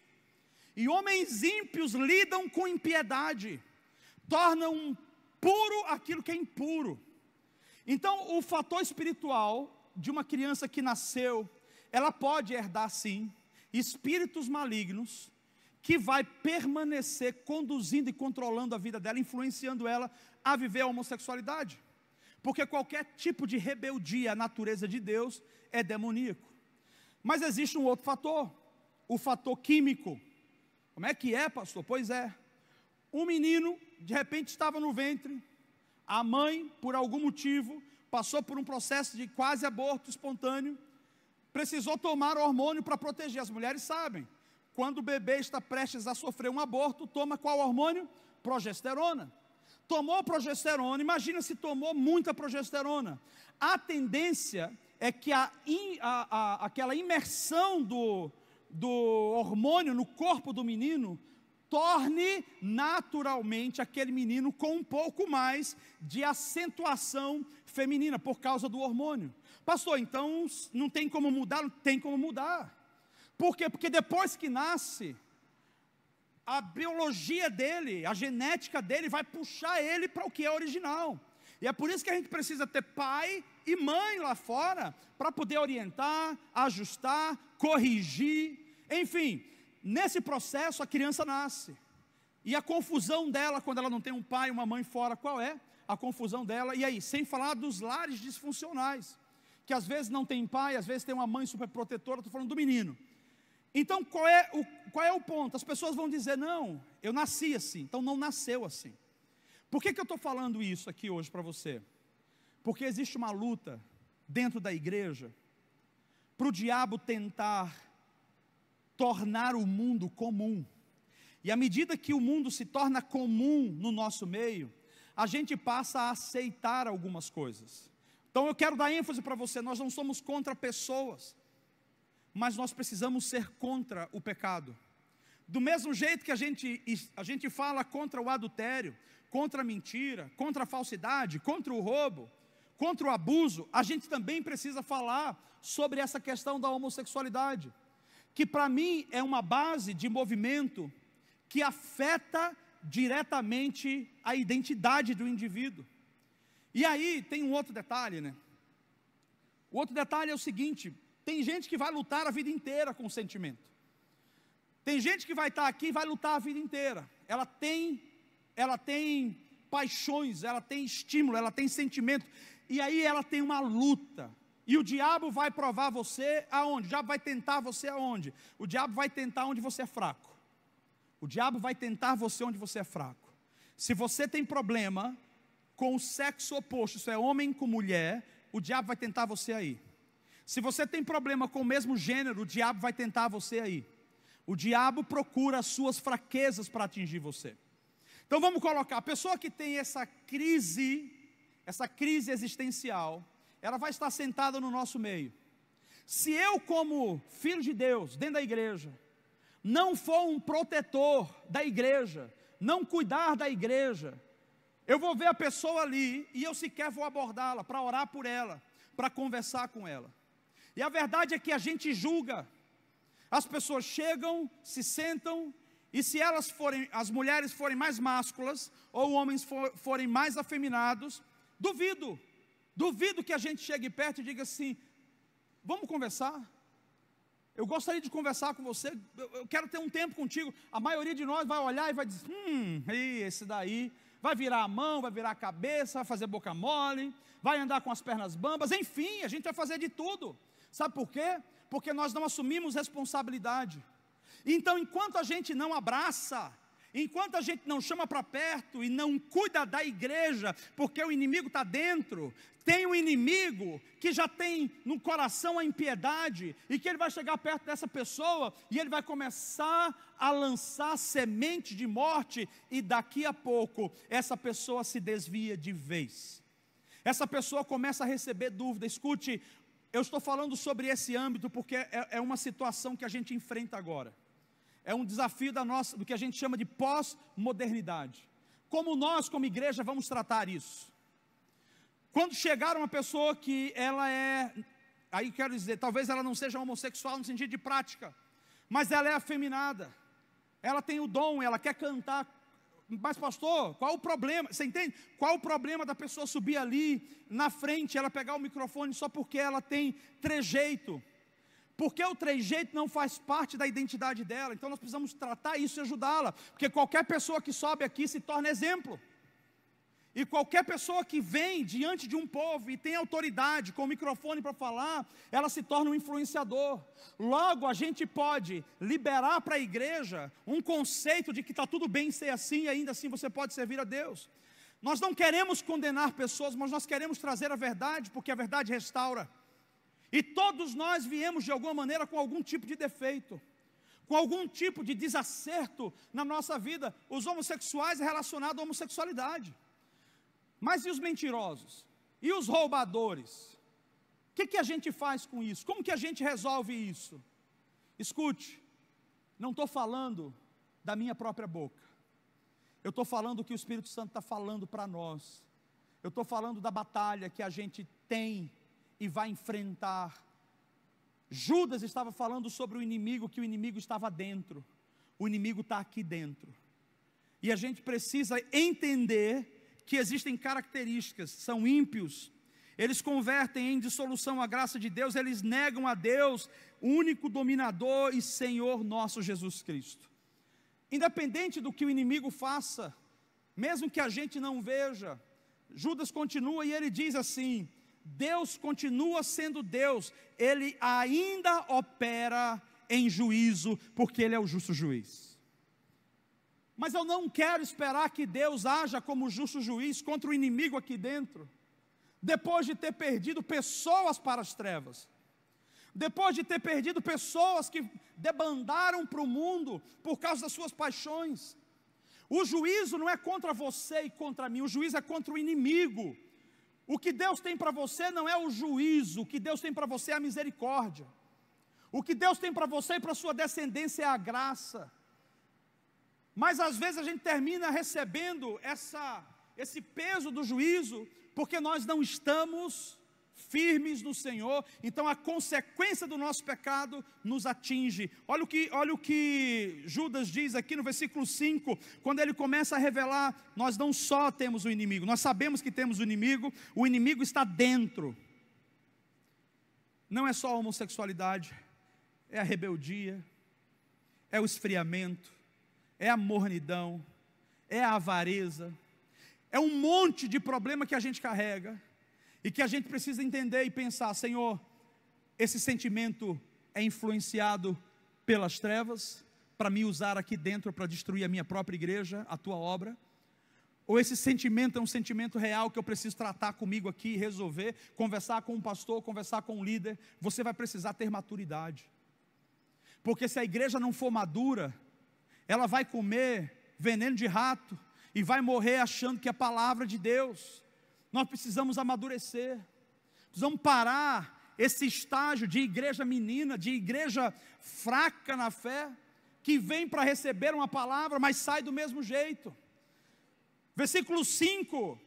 e homens ímpios lidam com impiedade, tornam puro aquilo que é impuro. Então o fator espiritual de uma criança que nasceu, ela pode herdar sim espíritos malignos, que vai permanecer conduzindo e controlando a vida dela, influenciando ela a viver a homossexualidade. porque qualquer tipo de rebeldia à natureza de Deus é demoníaco. Mas existe um outro fator, o fator químico. Como é que é, pastor? Pois é, um menino de repente estava no ventre, a mãe, por algum motivo, passou por um processo de quase aborto espontâneo, precisou tomar hormônio para proteger. As mulheres sabem, quando o bebê está prestes a sofrer um aborto, toma qual hormônio? Progesterona. Tomou progesterona, imagina se tomou muita progesterona. A tendência é que aquela imersão do hormônio no corpo do menino torne naturalmente aquele menino com um pouco mais de acentuação feminina, por causa do hormônio. Pastor, então não tem como mudar? Não tem como mudar. Por quê? Porque depois que nasce, a biologia dele, a genética dele vai puxar ele para o que é original. E é por isso que a gente precisa ter pai e mãe lá fora, para poder orientar, ajustar, corrigir, enfim. Nesse processo a criança nasce, e a confusão dela quando ela não tem um pai e uma mãe fora, qual é? A confusão dela, e aí, sem falar dos lares disfuncionais, que às vezes não tem pai, às vezes tem uma mãe superprotetora, estou falando do menino. Então qual é o ponto? As pessoas vão dizer, não, eu nasci assim, então não nasceu assim. Por que eu estou falando isso aqui hoje para você? Porque existe uma luta dentro da igreja, para o diabo tentar tornar o mundo comum, e à medida que o mundo se torna comum no nosso meio, a gente passa a aceitar algumas coisas. Então eu quero dar ênfase para você, nós não somos contra pessoas, mas nós precisamos ser contra o pecado. Do mesmo jeito que a gente fala contra o adultério, contra a mentira, contra a falsidade, contra o roubo, contra o abuso, a gente também precisa falar sobre essa questão da homossexualidade, que para mim é uma base de movimento que afeta diretamente a identidade do indivíduo. E aí tem um outro detalhe, né? O outro detalhe é o seguinte: tem gente que vai lutar a vida inteira com o sentimento. Tem gente que vai estar aqui e vai lutar a vida inteira. Ela tem paixões, ela tem estímulo, ela tem sentimento. E aí ela tem uma luta. E o diabo vai provar você aonde? O diabo vai tentar você aonde? O diabo vai tentar onde você é fraco. O diabo vai tentar você onde você é fraco. Se você tem problema com o sexo oposto, isso é homem com mulher, o diabo vai tentar você aí. Se você tem problema com o mesmo gênero, o diabo vai tentar você aí. O diabo procura as suas fraquezas para atingir você. Então vamos colocar, a pessoa que tem essa crise existencial, ela vai estar sentada no nosso meio. Se eu, como filho de Deus, dentro da igreja, não for um protetor da igreja, não cuidar da igreja, eu vou ver a pessoa ali, e eu sequer vou abordá-la, para orar por ela, para conversar com ela. E a verdade é que a gente julga. As pessoas chegam, se sentam, e se as mulheres forem mais másculas, ou homens forem mais afeminados, duvido que a gente chegue perto e diga assim, vamos conversar? Eu gostaria de conversar com você, eu quero ter um tempo contigo. A maioria de nós vai olhar e vai dizer, esse daí, vai virar a mão, vai virar a cabeça, vai fazer boca mole, vai andar com as pernas bambas, enfim, a gente vai fazer de tudo. Sabe por quê? Porque nós não assumimos responsabilidade. Então, enquanto a gente não abraça, enquanto a gente não chama para perto e não cuida da igreja, porque o inimigo está dentro, tem um inimigo que já tem no coração a impiedade, e que ele vai chegar perto dessa pessoa, e ele vai começar a lançar semente de morte, e daqui a pouco, essa pessoa se desvia de vez. Essa pessoa começa a receber dúvida. Escute, eu estou falando sobre esse âmbito, porque é uma situação que a gente enfrenta agora. É um desafio do que a gente chama de pós-modernidade. Como nós, como igreja, vamos tratar isso? Quando chegar uma pessoa que ela aí quero dizer, talvez ela não seja homossexual no sentido de prática, mas ela é afeminada, ela tem o dom, ela quer cantar, mas pastor, qual o problema? Você entende? Qual o problema da pessoa subir ali na frente, ela pegar o microfone só porque ela tem trejeito? Porque o trejeito não faz parte da identidade dela. Então nós precisamos tratar isso e ajudá-la, porque qualquer pessoa que sobe aqui se torna exemplo. E qualquer pessoa que vem diante de um povo e tem autoridade, com o microfone para falar, ela se torna um influenciador. Logo, a gente pode liberar para a igreja um conceito de que está tudo bem ser assim, e ainda assim você pode servir a Deus. Nós não queremos condenar pessoas, mas nós queremos trazer a verdade, porque a verdade restaura. E todos nós viemos de alguma maneira com algum tipo de defeito, com algum tipo de desacerto na nossa vida. Os homossexuais é relacionado à homossexualidade. Mas e os mentirosos? E os roubadores? O que a gente faz com isso? Como que a gente resolve isso? Escute, não estou falando da minha própria boca. Eu estou falando o que o Espírito Santo está falando para nós. Eu estou falando da batalha que a gente tem e vai enfrentar. Judas estava falando sobre o inimigo, que o inimigo estava dentro. O inimigo está aqui dentro. E a gente precisa entender que existem características, são ímpios, eles convertem em dissolução a graça de Deus, eles negam a Deus, o único dominador e Senhor nosso Jesus Cristo. Independente do que o inimigo faça, mesmo que a gente não veja, Judas continua e ele diz assim: Deus continua sendo Deus, Ele ainda opera em juízo, porque Ele é o justo juiz. Mas eu não quero esperar que Deus haja como justo juiz contra o inimigo aqui dentro, depois de ter perdido pessoas para as trevas, depois de ter perdido pessoas que debandaram para o mundo por causa das suas paixões. O juízo não é contra você e contra mim, o juízo é contra o inimigo. O que Deus tem para você não é o juízo, o que Deus tem para você é a misericórdia. O que Deus tem para você e para a sua descendência é a graça. Mas às vezes a gente termina recebendo esse peso do juízo, porque nós não estamos firmes no Senhor, então a consequência do nosso pecado nos atinge. Olha o que Judas diz aqui no versículo 5, quando ele começa a revelar: nós não só temos o inimigo, nós sabemos que temos o inimigo está dentro. Não é só a homossexualidade, é a rebeldia, é o esfriamento, é a mornidão, é a avareza, é um monte de problema que a gente carrega, e que a gente precisa entender e pensar: Senhor, esse sentimento é influenciado pelas trevas, para me usar aqui dentro para destruir a minha própria igreja, a tua obra? Ou esse sentimento é um sentimento real que eu preciso tratar comigo aqui, resolver, conversar com um pastor, conversar com um líder? Você vai precisar ter maturidade, porque se a igreja não for madura, ela vai comer veneno de rato e vai morrer achando que é a palavra de Deus. Nós precisamos amadurecer, precisamos parar esse estágio de igreja menina, de igreja fraca na fé, que vem para receber uma palavra, mas sai do mesmo jeito. Versículo 5,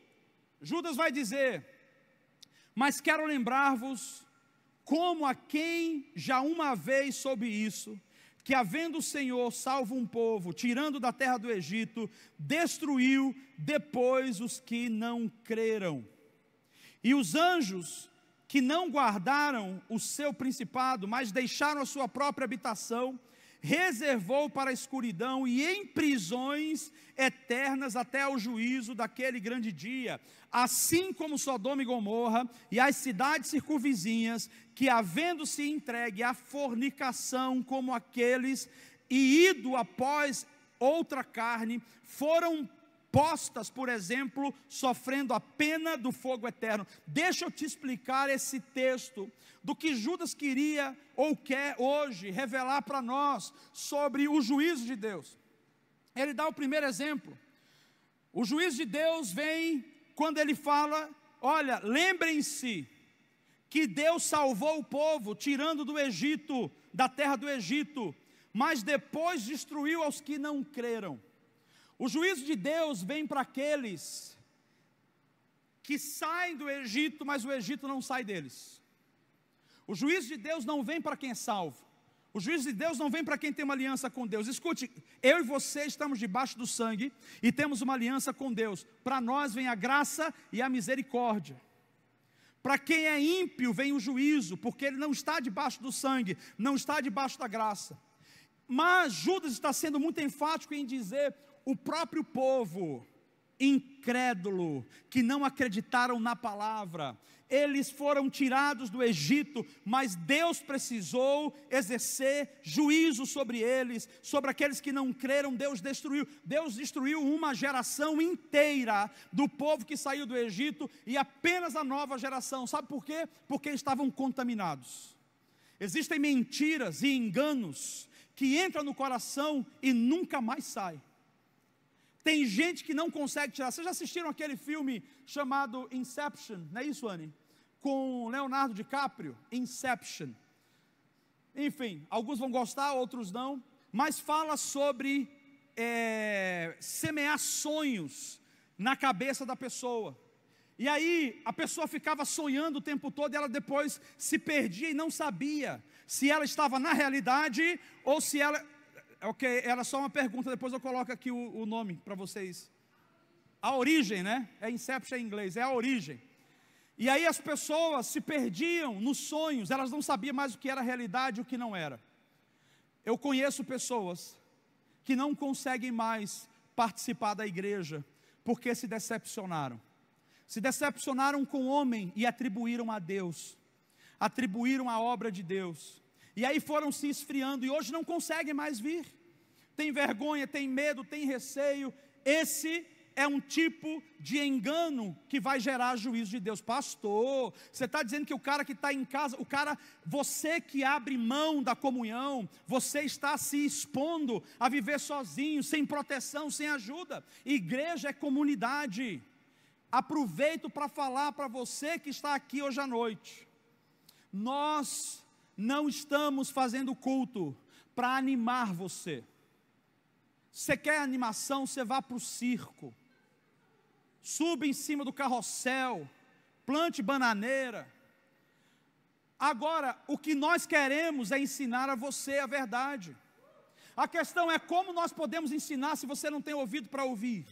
Judas vai dizer: mas quero lembrar-vos, como a quem já uma vez soube isso, que havendo o Senhor salvo um povo, tirando da terra do Egito, destruiu depois os que não creram. E os anjos que não guardaram o seu principado, mas deixaram a sua própria habitação, reservou para a escuridão e em prisões eternas até ao juízo daquele grande dia, assim como Sodoma e Gomorra e as cidades circunvizinhas, que havendo-se entregue à fornicação como aqueles, e ido após outra carne, foram postas, por exemplo, sofrendo a pena do fogo eterno. Deixa eu te explicar esse texto, do que Judas queria ou quer hoje revelar para nós sobre o juízo de Deus. Ele dá o primeiro exemplo. O juízo de Deus vem quando ele fala: olha, lembrem-se que Deus salvou o povo, tirando do Egito, da terra do Egito, mas depois destruiu aos que não creram. O juízo de Deus vem para aqueles que saem do Egito, mas o Egito não sai deles. O juízo de Deus não vem para quem é salvo. O juízo de Deus não vem para quem tem uma aliança com Deus. Escute, eu e você estamos debaixo do sangue e temos uma aliança com Deus. Para nós vem a graça e a misericórdia. Para quem é ímpio vem o juízo, porque ele não está debaixo do sangue, não está debaixo da graça. Mas Judas está sendo muito enfático em dizer: o próprio povo incrédulo, que não acreditaram na palavra. Eles foram tirados do Egito, mas Deus precisou exercer juízo sobre eles, sobre aqueles que não creram. Deus destruiu uma geração inteira do povo que saiu do Egito, e apenas a nova geração. Sabe por quê? Porque estavam contaminados. Existem mentiras e enganos que entram no coração e nunca mais saem. Tem gente que não consegue tirar. Vocês já assistiram aquele filme chamado Inception? Não é isso, Anny? Com Leonardo DiCaprio? Inception. Enfim, alguns vão gostar, outros não. Mas fala sobre semear sonhos na cabeça da pessoa. E aí a pessoa ficava sonhando o tempo todo, e ela depois se perdia e não sabia se ela estava na realidade ou se ela... Ok, era só uma pergunta, depois eu coloco aqui o nome para vocês. A origem, né? É Inception em inglês, é a origem. E aí as pessoas se perdiam nos sonhos, elas não sabiam mais o que era realidade e o que não era. Eu conheço pessoas que não conseguem mais participar da igreja, porque se decepcionaram. Se decepcionaram com o homem e atribuíram a Deus, atribuíram a obra de Deus. E aí foram se esfriando e hoje não conseguem mais vir. Tem vergonha, tem medo, tem receio. Esse é um tipo de engano que vai gerar juízo de Deus. Pastor, você está dizendo que o cara que está em casa, você que abre mão da comunhão, você está se expondo a viver sozinho, sem proteção, sem ajuda. Igreja é comunidade. Aproveito para falar para você que está aqui hoje à noite. Nós não estamos fazendo culto para animar você. Você quer animação, você vá para o circo. Suba em cima do carrossel, plante bananeira. Agora, o que nós queremos é ensinar a você a verdade. A questão é como nós podemos ensinar se você não tem ouvido para ouvir.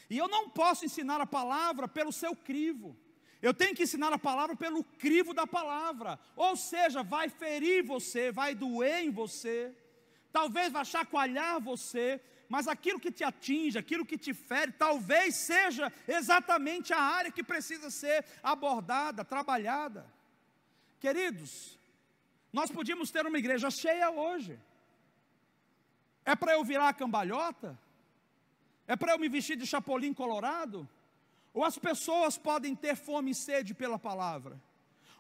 E eu não posso ensinar a palavra pelo seu crivo. Eu tenho que ensinar a palavra pelo crivo da palavra. Ou seja, vai ferir você, vai doer em você, talvez vai chacoalhar você, mas aquilo que te atinge, aquilo que te fere, talvez seja exatamente a área que precisa ser abordada, trabalhada. Queridos, nós podíamos ter uma igreja cheia hoje. É para eu virar a cambalhota? É para eu me vestir de chapolim colorado? Ou as pessoas podem ter fome e sede pela palavra?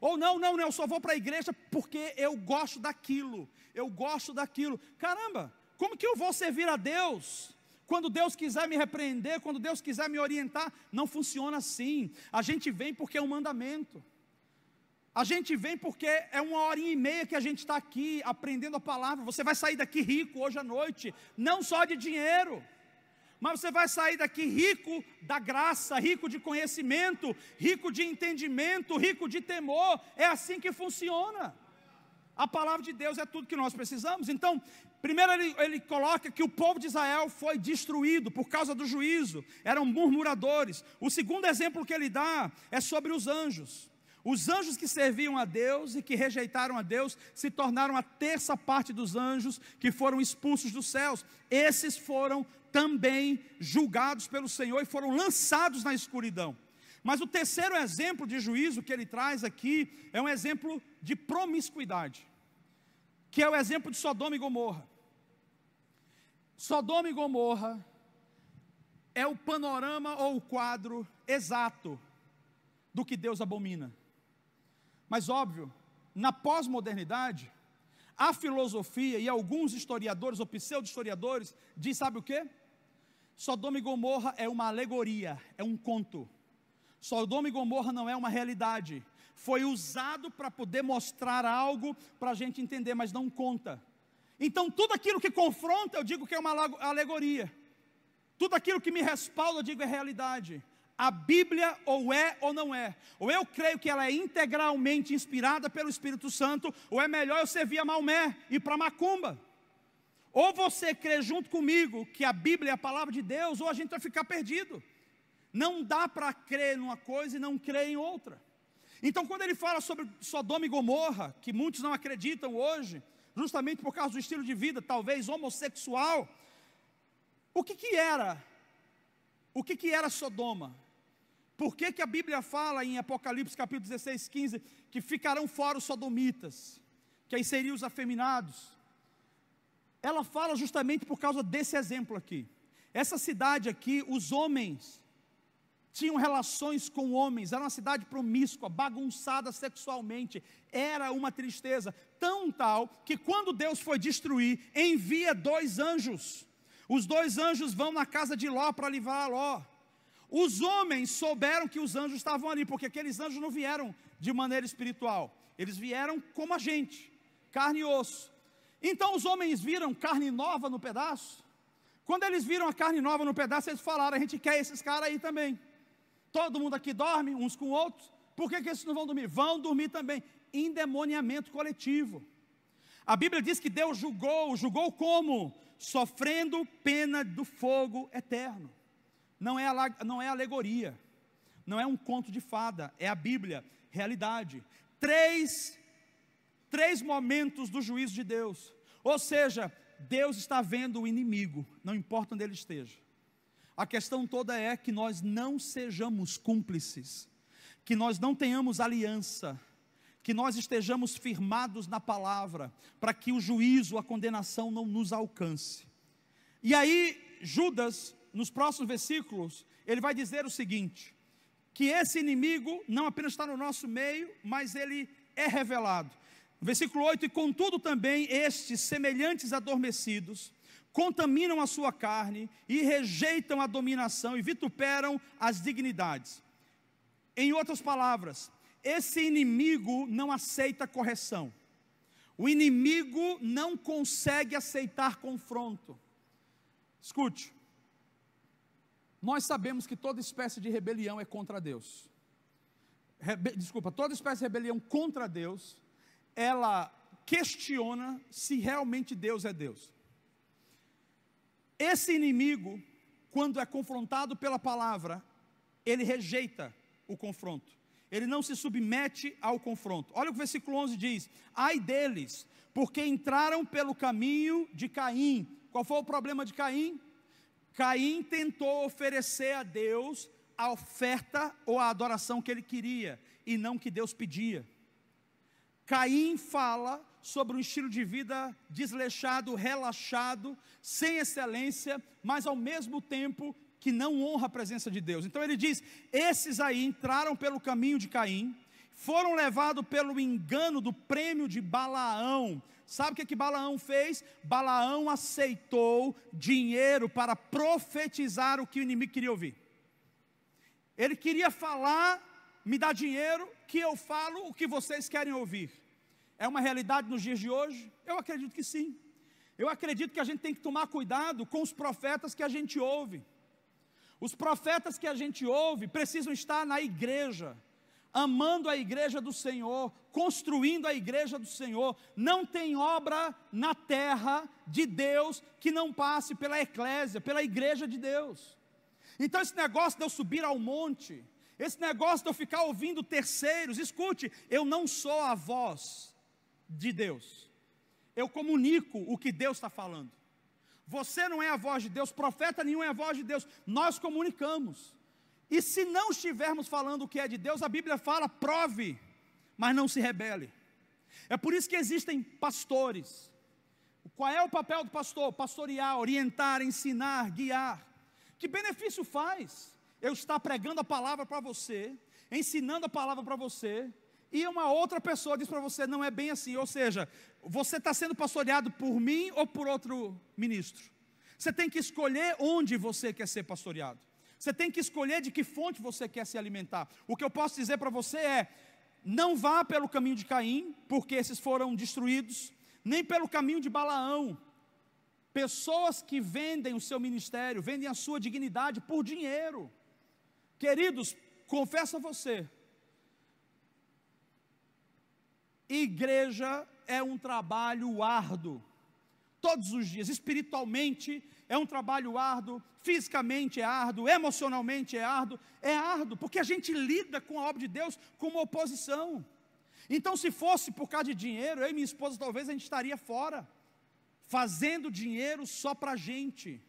Ou não, eu só vou para a igreja porque eu gosto daquilo, Caramba, como que eu vou servir a Deus? Quando Deus quiser me repreender, quando Deus quiser me orientar, não funciona assim. A gente vem porque é um mandamento. A gente vem porque é 1h30 que a gente está aqui aprendendo a palavra. Você vai sair daqui rico hoje à noite, não só de dinheiro, mas você vai sair daqui rico da graça, rico de conhecimento, rico de entendimento, rico de temor. É assim que funciona. A palavra de Deus é tudo que nós precisamos. Então, primeiro ele coloca que o povo de Israel foi destruído por causa do juízo, eram murmuradores. O segundo exemplo que ele dá é sobre os anjos. Os anjos que serviam a Deus e que rejeitaram a Deus se tornaram a terça parte dos anjos que foram expulsos dos céus. Esses foram também julgados pelo Senhor e foram lançados na escuridão. Mas o terceiro exemplo de juízo que ele traz aqui é um exemplo de promiscuidade, que é o exemplo de Sodoma e Gomorra. Sodoma e Gomorra é o panorama ou o quadro exato do que Deus abomina. Mas óbvio, na pós-modernidade, a filosofia e alguns historiadores ou pseudo-historiadores dizem, sabe o quê? Sodoma e Gomorra é uma alegoria, é um conto. Sodoma e Gomorra não é uma realidade. Foi usado para poder mostrar algo para a gente entender, mas não conta. Então tudo aquilo que confronta, eu digo que é uma alegoria. Tudo aquilo que me respalda, eu digo é realidade. A Bíblia ou é ou não é. Ou eu creio que ela é integralmente inspirada pelo Espírito Santo, ou é melhor eu servir a Maomé e ir para Macumba. Ou você crê junto comigo que a Bíblia é a palavra de Deus, ou a gente vai ficar perdido. Não dá para crer numa coisa e não crer em outra. Então quando ele fala sobre Sodoma e Gomorra, que muitos não acreditam hoje, justamente por causa do estilo de vida, talvez homossexual, o que era que era Sodoma? Por que a Bíblia fala em Apocalipse capítulo 16, 15, que ficarão fora os sodomitas, que aí seriam os afeminados? Ela fala justamente por causa desse exemplo aqui. Essa cidade aqui, os homens tinham relações com homens, era uma cidade promíscua, bagunçada sexualmente, era uma tristeza, tão tal, que quando Deus foi destruir, envia 2 anjos, os 2 anjos vão na casa de Ló para livrar Ló. Os homens souberam que os anjos estavam ali, porque aqueles anjos não vieram de maneira espiritual, eles vieram como a gente, carne e osso. Então os homens viram carne nova no pedaço. Quando eles viram a carne nova no pedaço, eles falaram: a gente quer esses caras aí também. Todo mundo aqui dorme uns com outros, por que esses não vão dormir? Vão dormir também. Endemoniamento coletivo. A Bíblia diz que Deus julgou como? Sofrendo pena do fogo eterno. Não é alegoria, não é um conto de fada, é a Bíblia, realidade. Três momentos do juízo de Deus, ou seja, Deus está vendo o inimigo, não importa onde ele esteja. A questão toda é que nós não sejamos cúmplices, que nós não tenhamos aliança, que nós estejamos firmados na palavra, para que o juízo, a condenação não nos alcance. E aí Judas, nos próximos versículos, ele vai dizer o seguinte, que esse inimigo não apenas está no nosso meio, mas ele é revelado. Versículo 8, e contudo também estes semelhantes adormecidos, contaminam a sua carne, e rejeitam a dominação, e vituperam as dignidades. Em outras palavras, esse inimigo não aceita correção, o inimigo não consegue aceitar confronto. Escute, nós sabemos que toda espécie de rebelião é contra Deus. Toda espécie de rebelião contra Deus, ela questiona se realmente Deus é Deus. Esse inimigo, quando é confrontado pela palavra, ele rejeita o confronto, ele não se submete ao confronto. Olha o que o versículo 11 diz: ai deles, porque entraram pelo caminho de Caim. Qual foi o problema de Caim? Caim tentou oferecer a Deus a oferta ou a adoração que ele queria, e não que Deus pedia. Caim fala sobre um estilo de vida desleixado, relaxado, sem excelência, mas ao mesmo tempo que não honra a presença de Deus. Então ele diz: esses aí entraram pelo caminho de Caim, foram levados pelo engano do prêmio de Balaão. Sabe o que Balaão fez? Balaão aceitou dinheiro para profetizar o que o inimigo queria ouvir. Ele queria falar: me dá dinheiro que eu falo o que vocês querem ouvir. É uma realidade nos dias de hoje? Eu acredito que sim. Eu acredito que a gente tem que tomar cuidado com os profetas que a gente ouve. Os profetas que a gente ouve precisam estar na igreja, amando a igreja do Senhor, construindo a igreja do Senhor. Não tem obra na terra de Deus que não passe pela eclésia, pela igreja de Deus. Então esse negócio de eu subir ao monte, esse negócio de eu ficar ouvindo terceiros, escute, eu não sou a voz de Deus, eu comunico o que Deus está falando. Você não é a voz de Deus, profeta nenhum é a voz de Deus, nós comunicamos. E se não estivermos falando o que é de Deus, a Bíblia fala: prove, mas não se rebele. É por isso que existem pastores. Qual é o papel do pastor? Pastorear, orientar, ensinar, guiar. Que benefício faz eu estar pregando a palavra para você, ensinando a palavra para você, e uma outra pessoa diz para você: não é bem assim? Ou seja, você está sendo pastoreado por mim ou por outro ministro? Você tem que escolher onde você quer ser pastoreado. Você tem que escolher de que fonte você quer se alimentar. O que eu posso dizer para você é: não vá pelo caminho de Caim, porque esses foram destruídos, nem pelo caminho de Balaão. Pessoas que vendem o seu ministério, vendem a sua dignidade por dinheiro. Queridos, confesso a você, igreja é um trabalho árduo, todos os dias. Espiritualmente é um trabalho árduo, fisicamente é árduo, emocionalmente é árduo, porque a gente lida com a obra de Deus com uma oposição. Então, se fosse por causa de dinheiro, eu e minha esposa talvez a gente estaria fora, fazendo dinheiro só para a gente.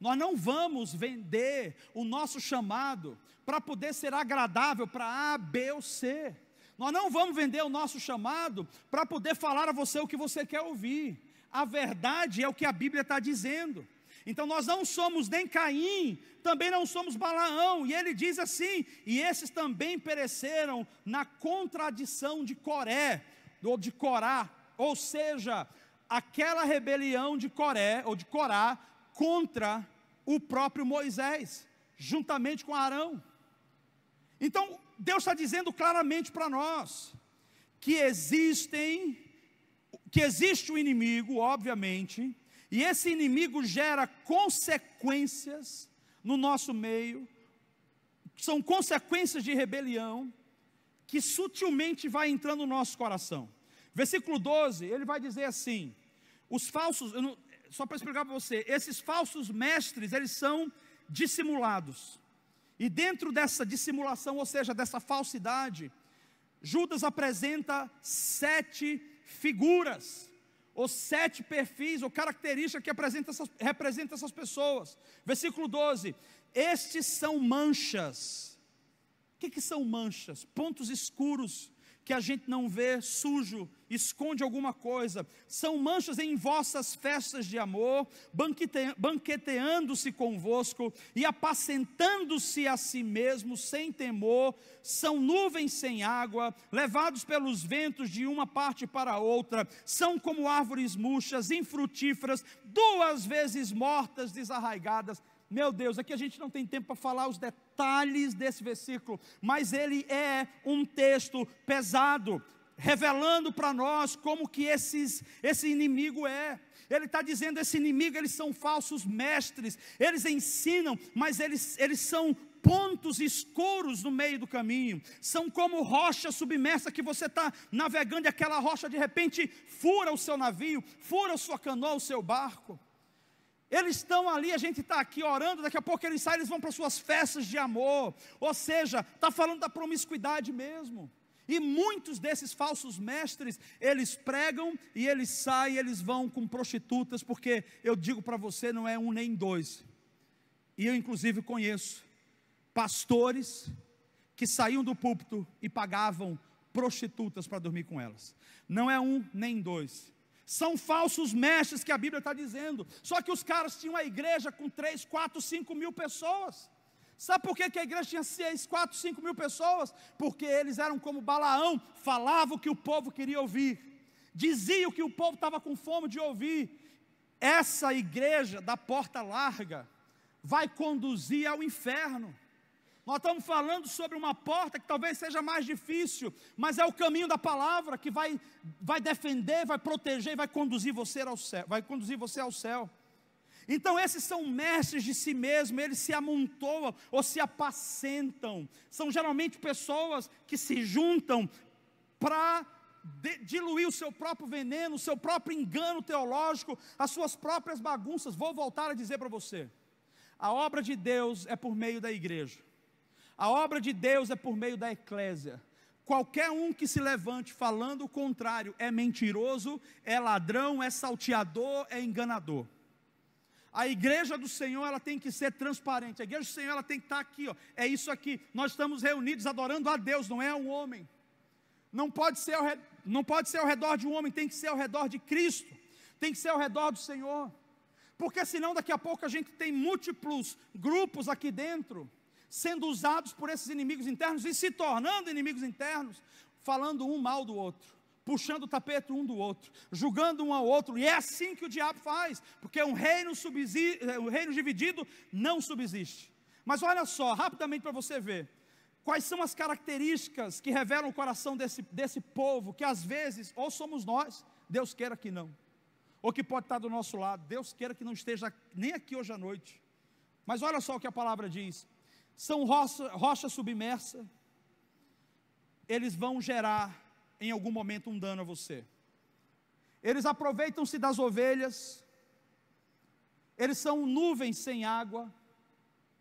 Nós não vamos vender o nosso chamado para poder ser agradável para A, B ou C. Nós não vamos vender o nosso chamado para poder falar a você o que você quer ouvir. A verdade é o que a Bíblia está dizendo. Então nós não somos nem Caim, também não somos Balaão. E ele diz assim: e esses também pereceram na contradição de Coré, ou de Corá, ou seja, aquela rebelião de Coré, ou de Corá, contra o próprio Moisés, juntamente com Arão. Então, Deus está dizendo claramente para nós, que existe o inimigo, obviamente, e esse inimigo gera consequências no nosso meio, são consequências de rebelião, que sutilmente vai entrando no nosso coração. Versículo 12, ele vai dizer assim, os falsos, só para explicar para você, esses falsos mestres, eles são dissimulados, e dentro dessa dissimulação, ou seja, dessa falsidade, Judas apresenta 7 figuras, ou 7 perfis, ou características que representam essas pessoas. Versículo 12, estes são manchas. O que são manchas? Pontos escuros, que a gente não vê, sujo, esconde alguma coisa. São manchas em vossas festas de amor, banqueteando-se convosco e apacentando-se a si mesmos sem temor. São nuvens sem água, levados pelos ventos de uma parte para outra. São como árvores murchas, infrutíferas, 2 vezes mortas, desarraigadas. Meu Deus, aqui a gente não tem tempo para falar os detalhes desse versículo, mas ele é um texto pesado, revelando para nós como que esse inimigo é. Ele está dizendo, esse inimigo, eles são falsos mestres, eles ensinam, mas eles são pontos escuros no meio do caminho, são como rocha submersa, que você está navegando e aquela rocha de repente fura o seu navio, fura a sua canoa, o seu barco. Eles estão ali, a gente está aqui orando, daqui a pouco eles saem, eles vão para suas festas de amor, ou seja, está falando da promiscuidade mesmo. E muitos desses falsos mestres, eles pregam e eles saem, eles vão com prostitutas, porque eu digo para você, não é 1 nem 2, e eu inclusive conheço pastores que saíam do púlpito e pagavam prostitutas para dormir com elas. Não é 1 nem 2. São falsos mestres que a Bíblia está dizendo. Só que os caras tinham uma igreja com 3, 4, 5 mil pessoas. Sabe por que a igreja tinha 6, 4, 5 mil pessoas? Porque eles eram como Balaão, falavam o que o povo queria ouvir, diziam que o povo estava com fome de ouvir. Essa igreja da porta larga vai conduzir ao inferno. Nós estamos falando sobre uma porta que talvez seja mais difícil, mas é o caminho da palavra que vai defender, vai proteger e vai conduzir você ao céu. Então esses são mestres de si mesmos, eles se amontoam ou se apacentam. São geralmente pessoas que se juntam para diluir o seu próprio veneno, o seu próprio engano teológico, as suas próprias bagunças. Vou voltar a dizer para você, a obra de Deus é por meio da igreja. A obra de Deus é por meio da eclésia. Qualquer um que se levante falando o contrário é mentiroso, é ladrão, é salteador, é enganador. A igreja do Senhor, ela tem que ser transparente. A igreja do Senhor, ela tem que estar aqui, ó. É isso aqui. Nós estamos reunidos adorando a Deus, não é a um homem. Não pode ser ao redor de um homem, tem que ser ao redor de Cristo. Tem que ser ao redor do Senhor. Porque senão daqui a pouco a gente tem múltiplos grupos aqui dentro, sendo usados por esses inimigos internos e se tornando inimigos internos, falando um mal do outro, puxando o tapete um do outro, julgando um ao outro. E é assim que o diabo faz, porque um reino dividido não subsiste. Mas olha só, rapidamente para você ver, quais são as características que revelam o coração desse povo, que às vezes, ou somos nós, Deus queira que não, ou que pode estar do nosso lado, Deus queira que não esteja nem aqui hoje à noite. Mas olha só o que a palavra diz. São rocha submersa, eles vão gerar em algum momento um dano a você. Eles aproveitam-se das ovelhas, eles são nuvens sem água.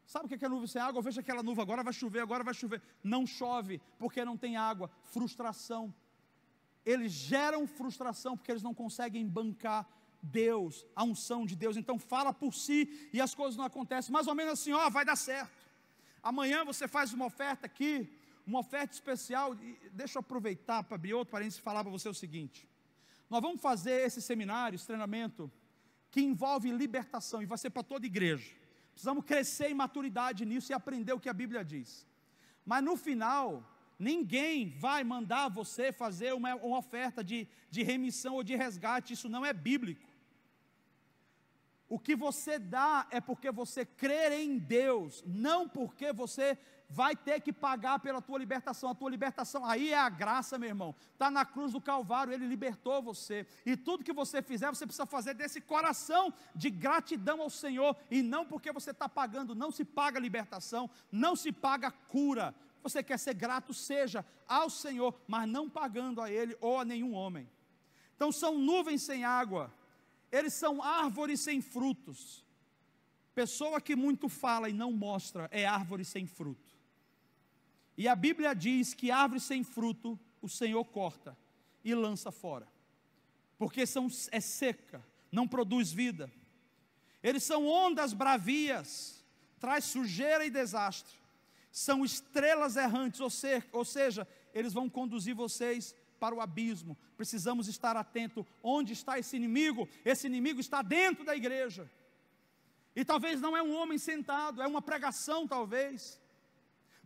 Sabe o que é nuvem sem água? Eu vejo aquela nuvem, agora vai chover. Não chove, porque não tem água. Frustração. Eles geram frustração, porque eles não conseguem bancar Deus, a unção de Deus. Então fala por si e as coisas não acontecem. Mais ou menos assim, ó, vai dar certo. Amanhã você faz uma oferta aqui, uma oferta especial. Deixa eu aproveitar para abrir outro parênteses e falar para você o seguinte. Nós vamos fazer esse seminário, esse treinamento, que envolve libertação, e vai ser para toda igreja. Precisamos crescer em maturidade nisso e aprender o que a Bíblia diz. Mas no final, ninguém vai mandar você fazer uma oferta de remissão ou de resgate. Isso não é bíblico. O que você dá é porque você crê em Deus, não porque você vai ter que pagar pela tua libertação. A tua libertação, aí é a graça, meu irmão. Está na cruz do Calvário, Ele libertou você. E tudo que você fizer, você precisa fazer desse coração de gratidão ao Senhor, e não porque você está pagando. Não se paga libertação, não se paga cura. Você quer ser grato, seja ao Senhor, mas não pagando a Ele ou a nenhum homem. Então são nuvens sem água, eles são árvores sem frutos. Pessoa que muito fala e não mostra é árvore sem fruto. E a Bíblia diz que árvore sem fruto o Senhor corta e lança fora, porque é seca, não produz vida. Eles são ondas bravias, traz sujeira e desastre. São estrelas errantes, ou seja, eles vão conduzir vocês para o abismo. Precisamos estar atentos. Onde está esse inimigo? Esse inimigo está dentro da igreja. E talvez não é um homem sentado, é uma pregação talvez.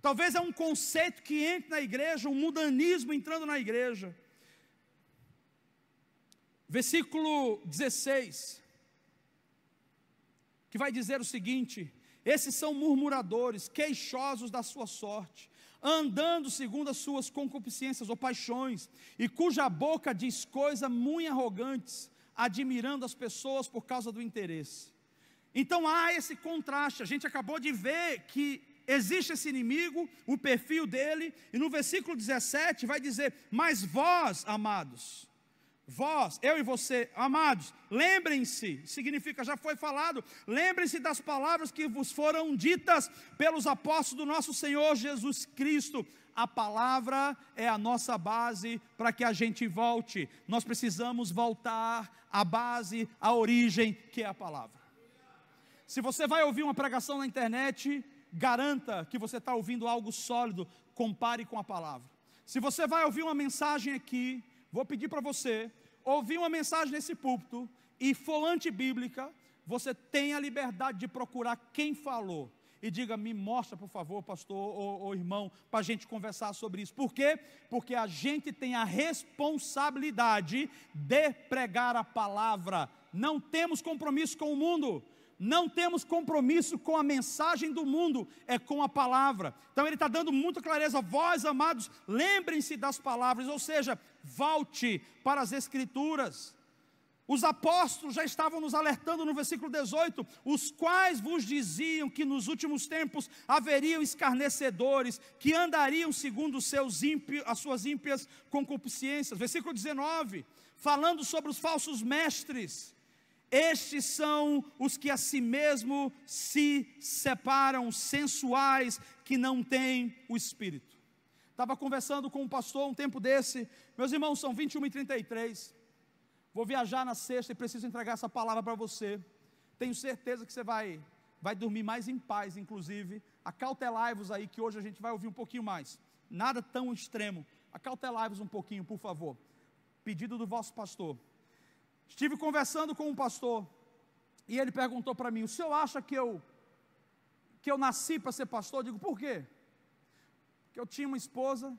Talvez é um conceito que entra na igreja, um mundanismo entrando na igreja. Versículo 16, que vai dizer o seguinte: esses são murmuradores, queixosos da sua sorte, andando segundo as suas concupiscências ou paixões, e cuja boca diz coisas muito arrogantes, admirando as pessoas por causa do interesse. Então há esse contraste. A gente acabou de ver que existe esse inimigo, o perfil dele, e no versículo 17 vai dizer: mas vós, amados, vós, eu e você, amados, lembrem-se, significa, já foi falado, lembrem-se das palavras que vos foram ditas pelos apóstolos do nosso Senhor Jesus Cristo. A palavra é a nossa base para que a gente volte. Nós precisamos voltar à base, à origem, que é a palavra. Se você vai ouvir uma pregação na internet, garanta que você está ouvindo algo sólido. Compare com a palavra. Se você vai ouvir uma mensagem aqui, vou pedir para você ouvir uma mensagem nesse púlpito e for antibíblica, você tem a liberdade de procurar quem falou e diga: me mostra por favor, pastor ou irmão, para a gente conversar sobre isso. Por quê? Porque a gente tem a responsabilidade de pregar a palavra. Não temos compromisso com o mundo, não temos compromisso com a mensagem do mundo, é com a palavra. Então ele está dando muita clareza: vós, amados, lembrem-se das palavras, ou seja, volte para as Escrituras. Os apóstolos já estavam nos alertando no versículo 18: os quais vos diziam que nos últimos tempos haveriam escarnecedores, que andariam segundo as suas ímpias concupiscências. Versículo 19, falando sobre os falsos mestres: estes são os que a si mesmo se separam, sensuais, que não têm o Espírito. Estava conversando com um pastor um tempo desse. Meus irmãos, são 21h33. Vou viajar na sexta e preciso entregar essa palavra para você. Tenho certeza que você vai dormir mais em paz, inclusive. Acautelai-vos aí, que hoje a gente vai ouvir um pouquinho mais. Nada tão extremo. Acautelai-vos um pouquinho, por favor. Pedido do vosso pastor. Estive conversando com um pastor e ele perguntou para mim: o senhor acha que eu nasci para ser pastor? Eu digo: por quê? Porque eu tinha uma esposa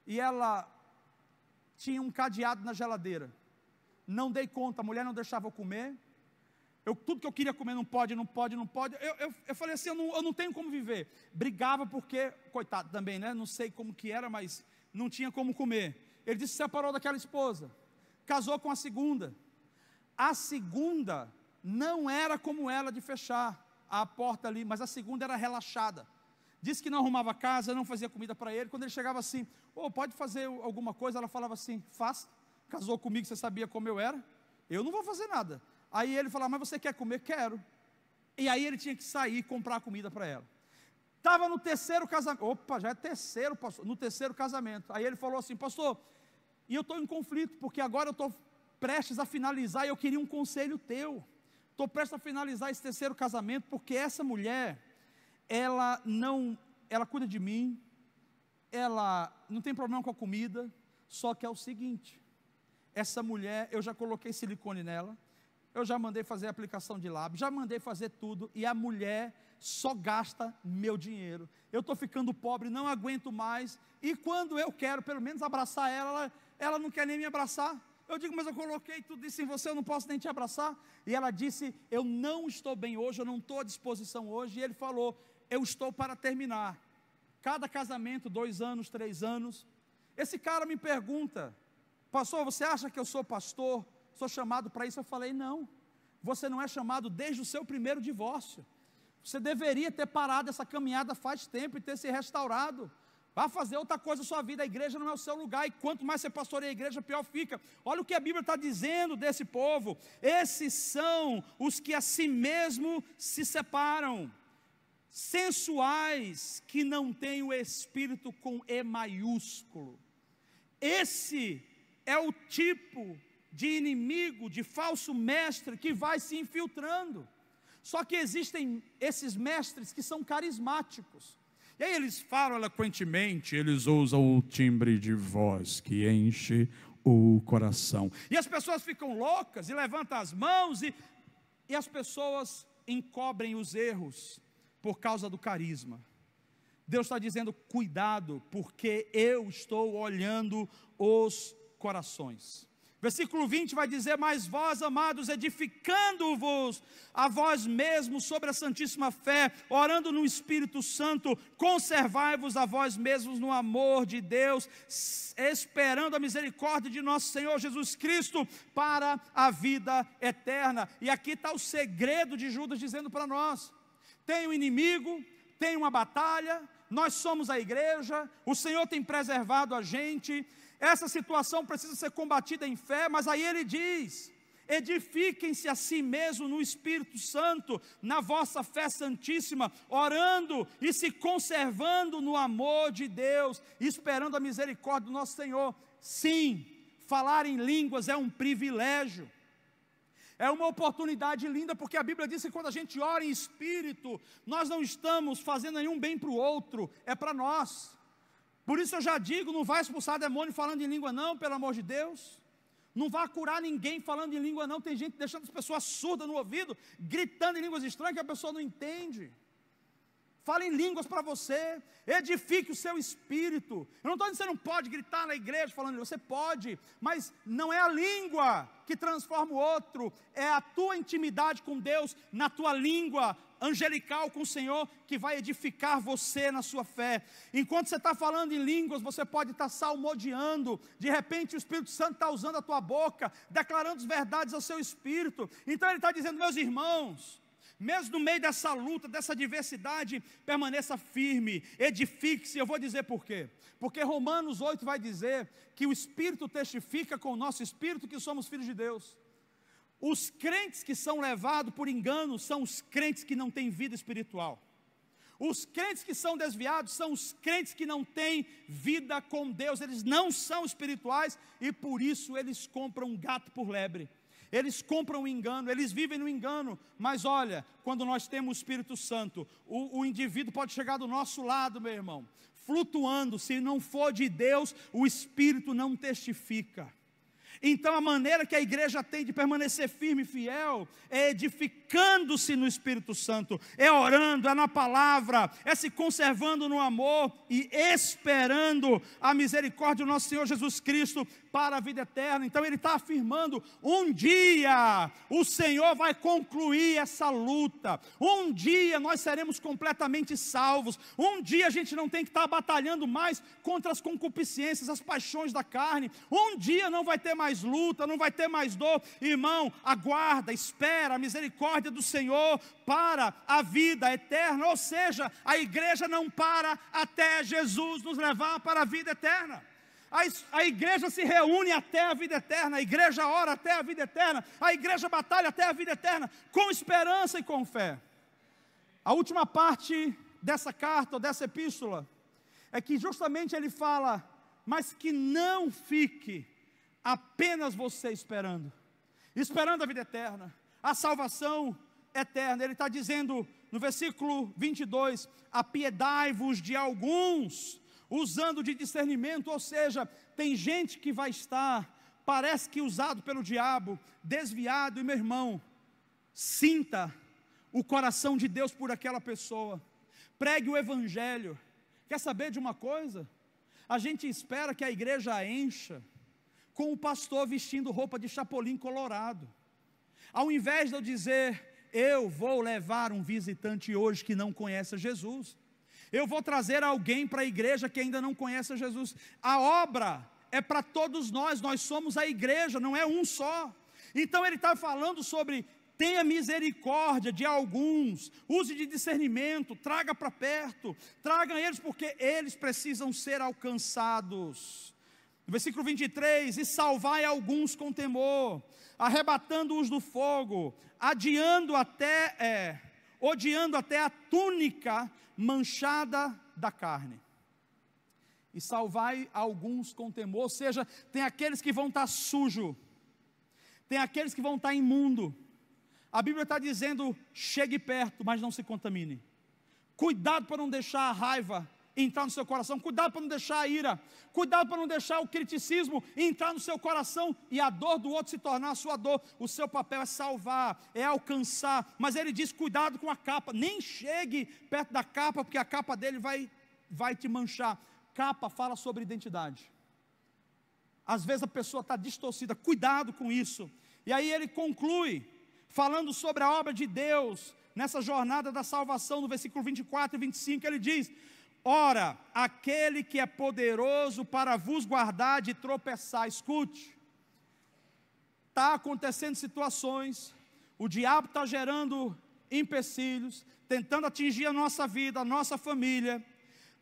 e ela tinha um cadeado na geladeira. Não dei conta, a mulher não deixava eu comer. Tudo que eu queria comer, não pode. Eu falei assim: eu não tenho como viver. Brigava porque, coitado também, né? Não sei como que era, mas não tinha como comer. Ele disse: separou daquela esposa, casou com a segunda. A segunda não era como ela de fechar a porta ali, mas a segunda era relaxada. Disse que não arrumava casa, não fazia comida para ele. Quando ele chegava assim: pode fazer alguma coisa? Ela falava assim: faça. Casou comigo, você sabia como eu era? Eu não vou fazer nada. Aí ele falava: mas você quer comer? Quero. E aí ele tinha que sair e comprar comida para ela. Estava no terceiro casamento. Já é terceiro, pastor. No terceiro casamento. Aí ele falou assim: pastor, e eu estou em conflito, porque agora eu estou prestes a finalizar e eu queria um conselho teu. Estou prestes a finalizar esse terceiro casamento, porque essa mulher, ela cuida de mim, ela não tem problema com a comida, só que é o seguinte, essa mulher, eu já coloquei silicone nela, eu já mandei fazer a aplicação de lábio, já mandei fazer tudo, e a mulher só gasta meu dinheiro. Eu estou ficando pobre, não aguento mais, e quando eu quero pelo menos abraçar ela não quer nem me abraçar. Eu digo, mas eu coloquei tudo isso em você, eu não posso nem te abraçar. E ela disse, eu não estou bem hoje, eu não estou à disposição hoje. E ele falou, eu estou para terminar. Cada casamento, 2 anos, 3 anos. Esse cara me pergunta, pastor, você acha que eu sou pastor? Sou chamado para isso? Eu falei, não. Você não é chamado desde o seu primeiro divórcio. Você deveria ter parado essa caminhada faz tempo e ter se restaurado. Vá fazer outra coisa na sua vida, a igreja não é o seu lugar, e quanto mais você pastoreia a igreja, pior fica. Olha o que a Bíblia está dizendo desse povo, esses são os que a si mesmo se separam, sensuais, que não têm o Espírito com E maiúsculo. Esse é o tipo de inimigo, de falso mestre, que vai se infiltrando. Só que existem esses mestres que são carismáticos, e aí eles falam eloquentemente, eles usam o timbre de voz que enche o coração. E as pessoas ficam loucas e levantam as mãos e as pessoas encobrem os erros por causa do carisma. Deus está dizendo, cuidado, porque eu estou olhando os corações. Versículo 20 vai dizer, mas vós, amados, edificando-vos a vós mesmos sobre a santíssima fé, orando no Espírito Santo, conservai-vos a vós mesmos no amor de Deus, esperando a misericórdia de nosso Senhor Jesus Cristo para a vida eterna. E aqui está o segredo de Judas dizendo para nós, tem um inimigo, tem uma batalha, nós somos a igreja, o Senhor tem preservado a gente, essa situação precisa ser combatida em fé, mas aí ele diz, edifiquem-se a si mesmo no Espírito Santo, na vossa fé santíssima, orando e se conservando no amor de Deus, esperando a misericórdia do nosso Senhor. Sim, falar em línguas é um privilégio, é uma oportunidade linda, porque a Bíblia diz que quando a gente ora em Espírito, nós não estamos fazendo nenhum bem para o outro, é para nós. Por isso eu já digo, não vai expulsar demônio falando em língua não, pelo amor de Deus. Não vai curar ninguém falando em língua não. Tem gente deixando as pessoas surdas no ouvido, gritando em línguas estranhas que a pessoa não entende. Fale em línguas para você, edifique o seu espírito. Eu não estou dizendo que você não pode gritar na igreja falando, você pode, mas não é a língua que transforma o outro, é a tua intimidade com Deus, na tua língua angelical com o Senhor, que vai edificar você na sua fé. Enquanto você está falando em línguas, você pode estar salmodiando, de repente o Espírito Santo está usando a tua boca, declarando as verdades ao seu espírito. Então ele está dizendo, meus irmãos, mesmo no meio dessa luta, dessa diversidade, permaneça firme, edifique-se. Eu vou dizer por quê. Porque Romanos 8 vai dizer que o Espírito testifica com o nosso Espírito que somos filhos de Deus. Os crentes que são levados por engano são os crentes que não têm vida espiritual. Os crentes que são desviados são os crentes que não têm vida com Deus. Eles não são espirituais e por isso eles compram um gato por lebre. Eles compram o engano, eles vivem no engano. Mas olha, quando nós temos o Espírito Santo, o indivíduo pode chegar do nosso lado, meu irmão, flutuando. Se não for de Deus, o Espírito não testifica. Então a maneira que a igreja tem de permanecer firme e fiel é edificando-se no Espírito Santo, é orando, é na palavra, é se conservando no amor e esperando a misericórdia do nosso Senhor Jesus Cristo para a vida eterna. Então ele está afirmando, um dia o Senhor vai concluir essa luta, um dia nós seremos completamente salvos, um dia a gente não tem que estar batalhando mais contra as concupiscências, as paixões da carne, um dia não vai ter mais luta, não vai ter mais dor. Irmão, aguarda, espera a misericórdia do Senhor para a vida eterna. Ou seja, a igreja não para até Jesus nos levar para a vida eterna. A igreja se reúne até a vida eterna, a igreja ora até a vida eterna, a igreja batalha até a vida eterna, com esperança e com fé. A última parte dessa carta, ou dessa epístola, é que justamente ele fala, mas que não fique apenas você esperando a vida eterna, a salvação eterna. Ele está dizendo no versículo 22, apiedai-vos de alguns, usando de discernimento, ou seja, tem gente que vai estar, parece que usado pelo diabo, desviado, e meu irmão, sinta o coração de Deus por aquela pessoa, pregue o evangelho. Quer saber de uma coisa? A gente espera que a igreja encha com o pastor vestindo roupa de chapolim colorado, ao invés de eu dizer, eu vou levar um visitante hoje que não conhece Jesus, eu vou trazer alguém para a igreja que ainda não conhece Jesus. A obra é para todos nós somos a igreja, não é um só. Então ele está falando sobre, tenha misericórdia de alguns, use de discernimento, traga para perto, traga eles, porque eles precisam ser alcançados. No versículo 23, e salvai alguns com temor, arrebatando-os do fogo, odiando até a túnica manchada da carne. E salvai alguns com temor, ou seja, tem aqueles que vão estar sujos, tem aqueles que vão estar imundo. A Bíblia está dizendo, chegue perto, mas não se contamine. Cuidado para não deixar a raiva entrar no seu coração, cuidado para não deixar a ira, cuidado para não deixar o criticismo entrar no seu coração e a dor do outro se tornar a sua dor. O seu papel é salvar, é alcançar, mas ele diz, cuidado com a capa, nem chegue perto da capa, porque a capa dele vai te manchar. Capa fala sobre identidade, às vezes a pessoa está distorcida, cuidado com isso. E aí ele conclui, falando sobre a obra de Deus, nessa jornada da salvação, no versículo 24 e 25, ele diz, ora, aquele que é poderoso para vos guardar de tropeçar. Escute, está acontecendo situações, o diabo está gerando empecilhos, tentando atingir a nossa vida, a nossa família,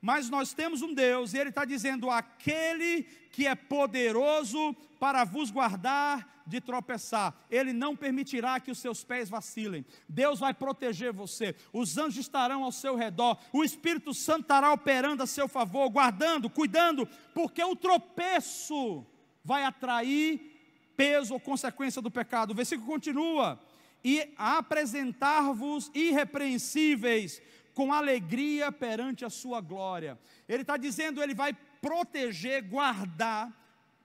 mas nós temos um Deus, e Ele está dizendo, aquele que é poderoso para vos guardar de tropeçar, Ele não permitirá que os seus pés vacilem. Deus vai proteger você, os anjos estarão ao seu redor, o Espírito Santo estará operando a seu favor, guardando, cuidando, porque o tropeço vai atrair peso ou consequência do pecado. O versículo continua, e apresentar-vos irrepreensíveis, com alegria perante a sua glória. Ele está dizendo, Ele vai proteger, guardar,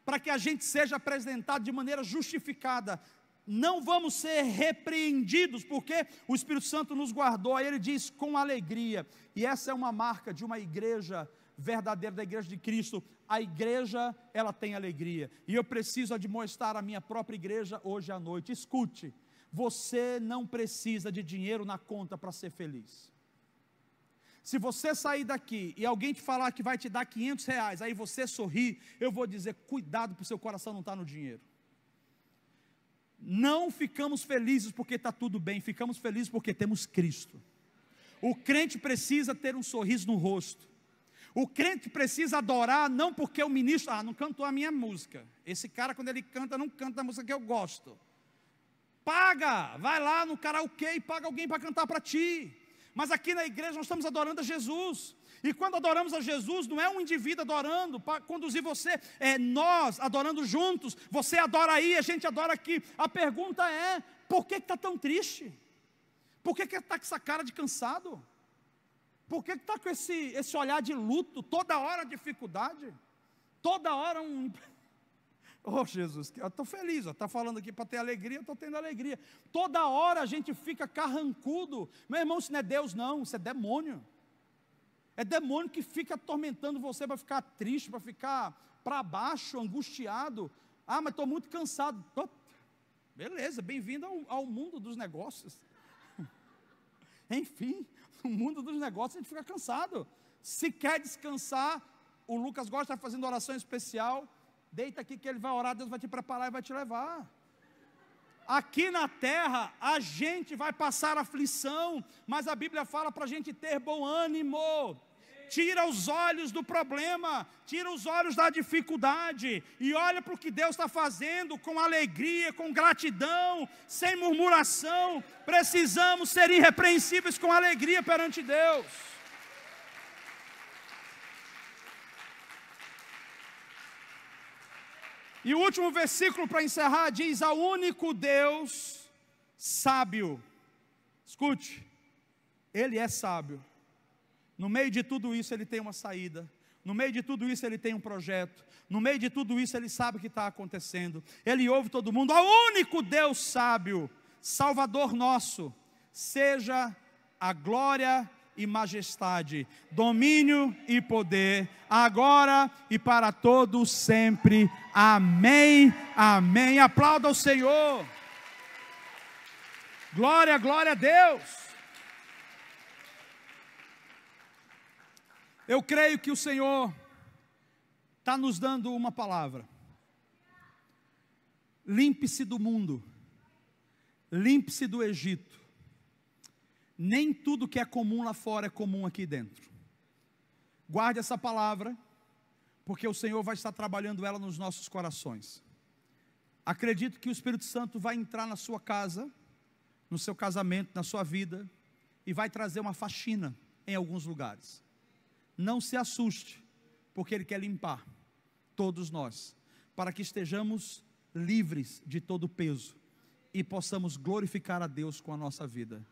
para que a gente seja apresentado de maneira justificada. Não vamos ser repreendidos, porque o Espírito Santo nos guardou. Aí ele diz, com alegria. E essa é uma marca de uma igreja verdadeira, da igreja de Cristo. A igreja, ela tem alegria. E eu preciso admoestar a minha própria igreja hoje à noite. Escute, você não precisa de dinheiro na conta para ser feliz. Se você sair daqui e alguém te falar que vai te dar R$500, aí você sorrir, eu vou dizer, cuidado para o seu coração não estar no dinheiro. Não ficamos felizes porque está tudo bem, ficamos felizes porque temos Cristo. O crente precisa ter um sorriso no rosto. O crente precisa adorar, não porque o ministro, não cantou a minha música. Esse cara, quando ele canta, não canta a música que eu gosto. Paga, vai lá no karaokê e paga alguém para cantar para ti. Mas aqui na igreja nós estamos adorando a Jesus, e quando adoramos a Jesus, não é um indivíduo adorando para conduzir você, é nós adorando juntos, você adora aí, a gente adora aqui. A pergunta é, por que está tão triste? Por que está com essa cara de cansado? Por que está com esse olhar de luto, toda hora dificuldade, toda hora Oh Jesus, eu estou feliz, está falando aqui para ter alegria, eu estou tendo alegria. Toda hora a gente fica carrancudo. Meu irmão, isso não é Deus não, isso é demônio. É demônio que fica atormentando você para ficar triste, para ficar para baixo, angustiado. Mas estou muito cansado. Beleza, bem-vindo ao mundo dos negócios. Enfim, no mundo dos negócios a gente fica cansado. Se quer descansar, o Lucas gosta de estar fazendo oração especial. Deita aqui que ele vai orar, Deus vai te preparar e vai te levar. Aqui na terra, a gente vai passar aflição, mas a Bíblia fala para a gente ter bom ânimo. Tira os olhos do problema, tira os olhos da dificuldade, e olha para o que Deus está fazendo, com alegria, com gratidão, sem murmuração. Precisamos ser irrepreensíveis com alegria perante Deus. E o último versículo para encerrar diz: ao único Deus sábio. Escute, Ele é sábio. No meio de tudo isso Ele tem uma saída. No meio de tudo isso Ele tem um projeto. No meio de tudo isso Ele sabe o que está acontecendo. Ele ouve todo mundo. Ao único Deus sábio, Salvador nosso, seja a glória e majestade, domínio e poder, agora e para todos sempre. Amém, amém. Aplauda o Senhor. Glória, glória a Deus. Eu creio que o Senhor está nos dando uma palavra. Limpe-se do mundo, limpe-se do Egito. Nem tudo que é comum lá fora é comum aqui dentro. Guarde essa palavra, porque o Senhor vai estar trabalhando ela nos nossos corações. Acredito que o Espírito Santo vai entrar na sua casa, no seu casamento, na sua vida, e vai trazer uma faxina em alguns lugares. Não se assuste, porque Ele quer limpar todos nós, para que estejamos livres de todo peso e possamos glorificar a Deus com a nossa vida.